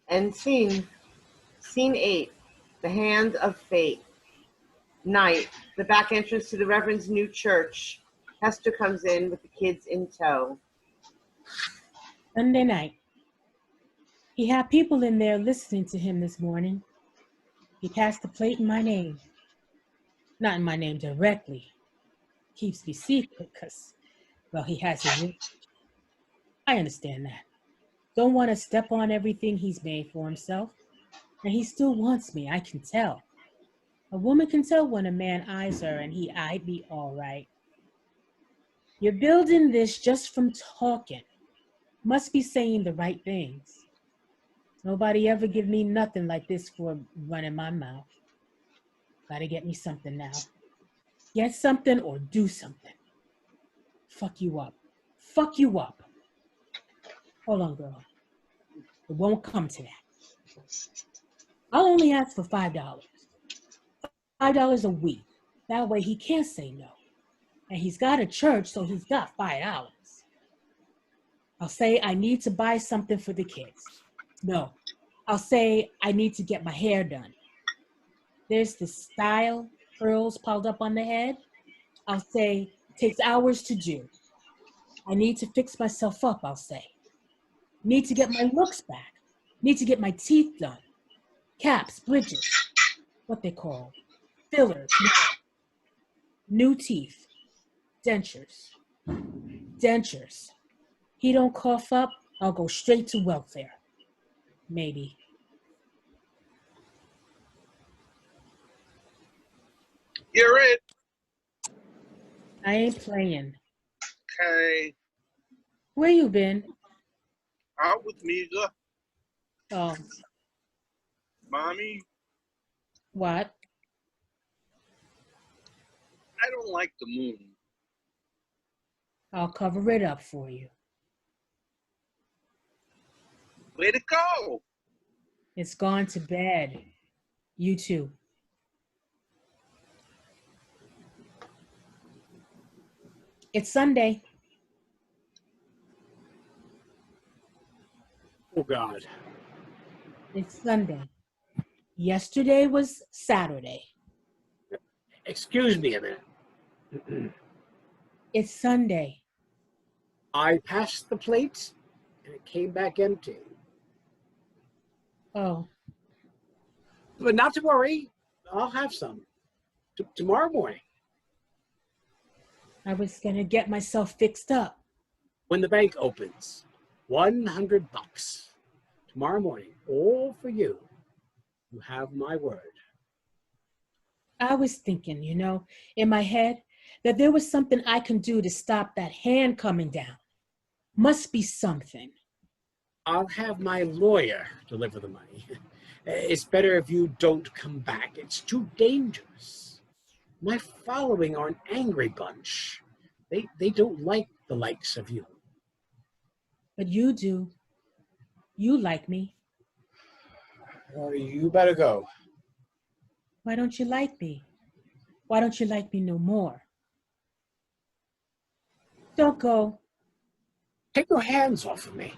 End scene. Scene 8. The Hand of Fate. Night, the back entrance to the Reverend's new church. Hester comes in with the kids in tow. Sunday night. He had people in there listening to him this morning. He passed the plate in my name. Not in my name directly. Keeps me secret because, well, he has his reasons. I understand that. Don't want to step on everything he's made for himself. And he still wants me, I can tell. A woman can tell when a man eyes her, and he eyed me all right. You're building this just from talking. Must be saying the right things. Nobody ever give me nothing like this for running my mouth. Gotta get me something now. Get something or do something. Fuck you up. Fuck you up. Hold on, girl. It won't come to that. I'll only ask for $5. $5 a week. That way he can't say no. And he's got a church, so he's got $5. I'll say I need to buy something for the kids. No. I'll say I need to get my hair done. There's the style, curls piled up on the head. I'll say it takes hours to do. I need to fix myself up, I'll say. Need to get my looks back. Need to get my teeth done. Caps, bridges, what they call, fillers, new teeth, dentures. Dentures. He don't cough up, I'll go straight to welfare. Maybe. You're it. I ain't playing. Okay. Where you been? Out with Mika. Oh, Mommy, what? I don't like the moon. I'll cover it up for you. Way to go. It's gone to bed. You too. It's Sunday. Oh, God. It's Sunday. Yesterday was Saturday. Excuse me a minute. It's Sunday. I passed the plate, and it came back empty. Oh, But not to worry. I'll have some. Tomorrow morning, I was gonna get myself fixed up. when the bank opens. $100. Tomorrow morning, all for you. You have my word. I was thinking, in my head, that there was something I can do to stop that hand coming down. Must be something. I'll have my lawyer deliver the money. It's better if you don't come back. It's too dangerous. My following are an angry bunch. They don't like the likes of you. But you do. You like me. You better go. Why don't you like me? Why don't you like me no more? Don't go. Take your hands off of me.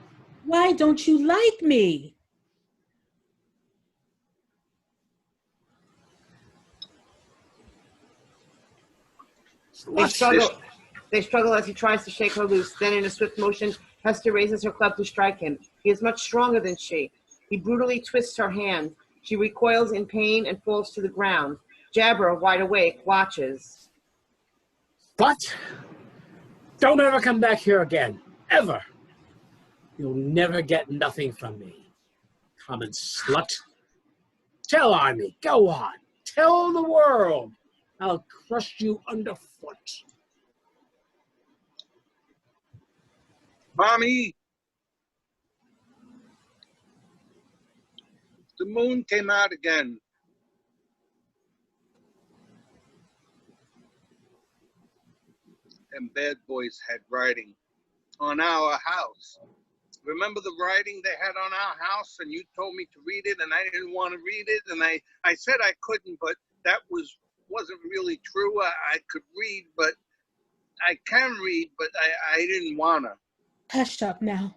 Why don't you like me? They struggle as he tries to shake her loose. Then in a swift motion, Hester raises her club to strike him. He is much stronger than she. He brutally twists her hand. She recoils in pain and falls to the ground. Jabber, wide awake, watches. But don't ever come back here again. Ever. You'll never get nothing from me. Common slut. Tell Army. Go on. Tell the world. I'll crush you underfoot. Mommy, the moon came out again. And bad boys had writing on our house. Remember the writing they had on our house, and you told me to read it, and I didn't want to read it, and I said I couldn't, but that wasn't really true. I could read, but I can read, but I didn't want to. Hush up now.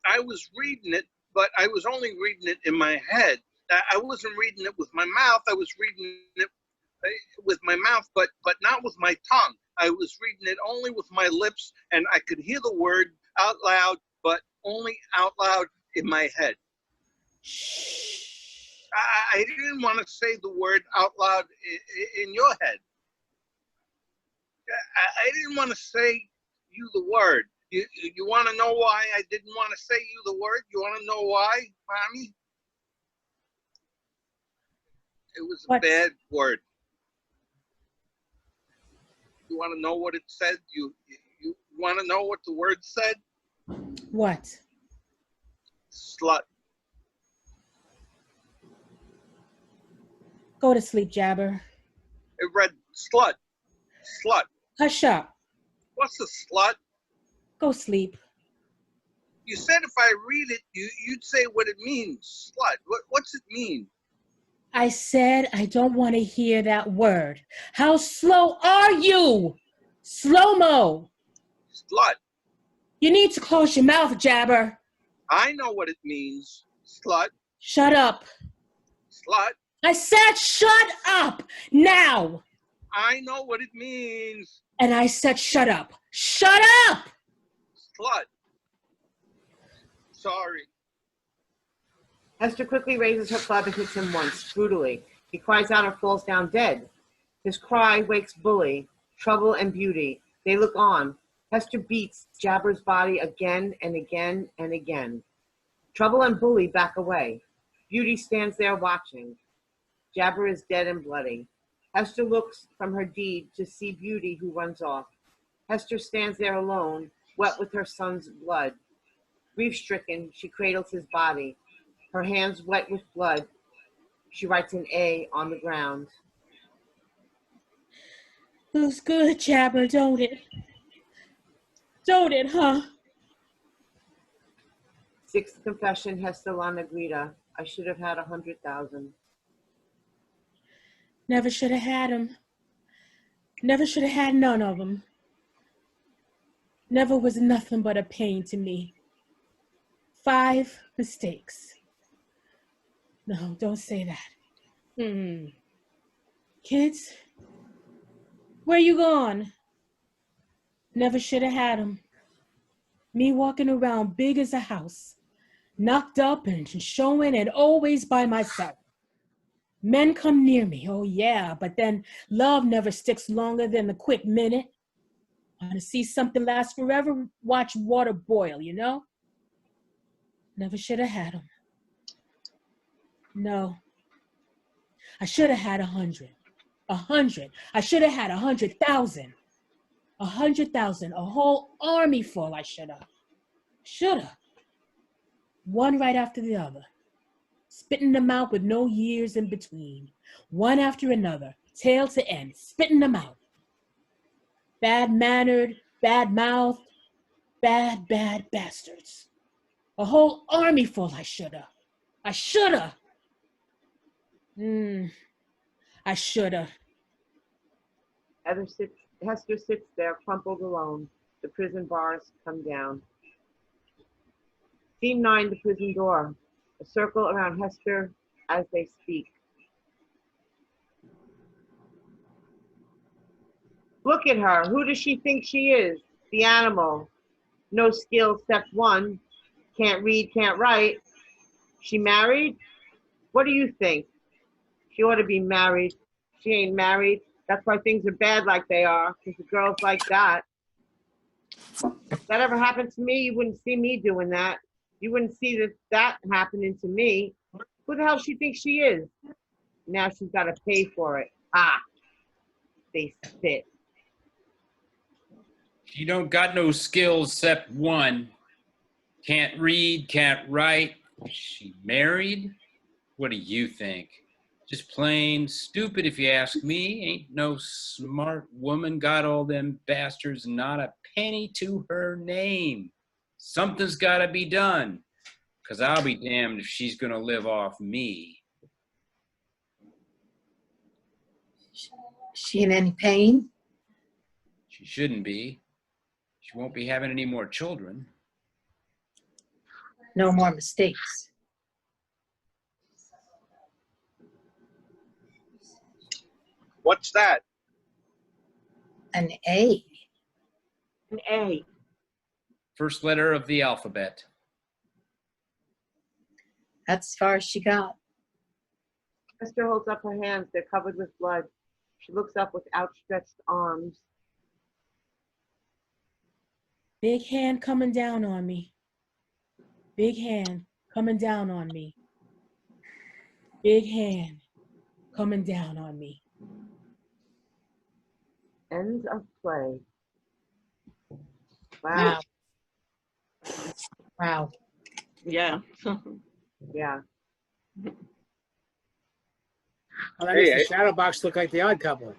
I was reading it, but I was only reading it in my head. I wasn't reading it with my mouth. I was reading it with my mouth, but not with my tongue. I was reading it only with my lips, and I could hear the word out loud, but only out loud in my head. I didn't want to say the word out loud in your head. I didn't want to say you the word. You want to know why I didn't want to say you the word? You want to know why, Mommy? It was a bad word. You want to know what it said? You want to know what the word said? What? Slut. Go to sleep, Jabber. It read slut. Slut. Hush up. What's a slut? Go sleep. You said if I read it, you'd say what it means. Slut. What's it mean? I said I don't want to hear that word. How slow are you? Slow-mo. Slut. You need to close your mouth, Jabber. I know what it means. Slut. Shut up. Slut. I said shut up now. I know what it means. And I said shut up. Shut up! Slut. Sorry. Hester quickly raises her club and hits him once, brutally. He cries out and falls down dead. His cry wakes Bully, Trouble, and Beauty. They look on. Hester beats Jabber's body again and again and again. Trouble and Bully back away. Beauty stands there watching. Jabber is dead and bloody. Hester looks from her deed to see Beauty, who runs off. Hester stands there alone, wet with her son's blood. Grief-stricken, she cradles his body. Her hands wet with blood. She writes an A on the ground. Feels good, Jabber, don't it? Don't it, huh? Sixth confession, Hester La Negrita. I should have had 100,000. Never should have had him. Never should have had none of them. Never was nothing but a pain to me. 5 mistakes. No, don't say that. Kids, where you gone? Never should have had him. Me walking around big as a house, knocked up and showing and always by myself. Men come near me, oh yeah, but then love never sticks longer than a quick minute. Want to see something last forever? Watch water boil, you know? Never should have had him. No. I should have had 100. 100. I should have had 100,000. 100,000. A whole army full I should have. Should have. One right after the other. Spitting them out with no years in between. One after another. Tail to end. Spitting them out. Bad-mannered, bad-mouthed, bad bastards. A whole army full I shoulda. I shoulda. I shoulda. Hester sits there, crumpled alone. The prison bars come down. Scene 9, the prison door. A circle around Hester as they speak. Look at her. Who does she think she is? The animal. No skill, step 1. Can't read, can't write. She married? What do you think? She ought to be married. She ain't married. That's why things are bad like they are, because the girls like that. If that ever happened to me, you wouldn't see me doing that. You wouldn't see that happening to me. Who the hell she thinks she is? Now she's got to pay for it. Ah, they spit. She don't got no skills except one. Can't read, can't write. She married? What do you think? Just plain stupid if you ask me. Ain't no smart woman got all them bastards, not a penny to her name. Something's gotta be done. 'Cause I'll be damned if she's gonna live off me. She in any pain? She shouldn't be. She won't be having any more children. No more mistakes. What's that? An A. An A. First letter of the alphabet. That's as far as she got. Esther holds up her hands. They're covered with blood. She looks up with outstretched arms. Big hand coming down on me. Big hand coming down on me. Big hand coming down on me. End of play. Wow. Wow. Wow. Yeah. Yeah. Oh, that Hey, makes the shadow box look like the Odd Couple.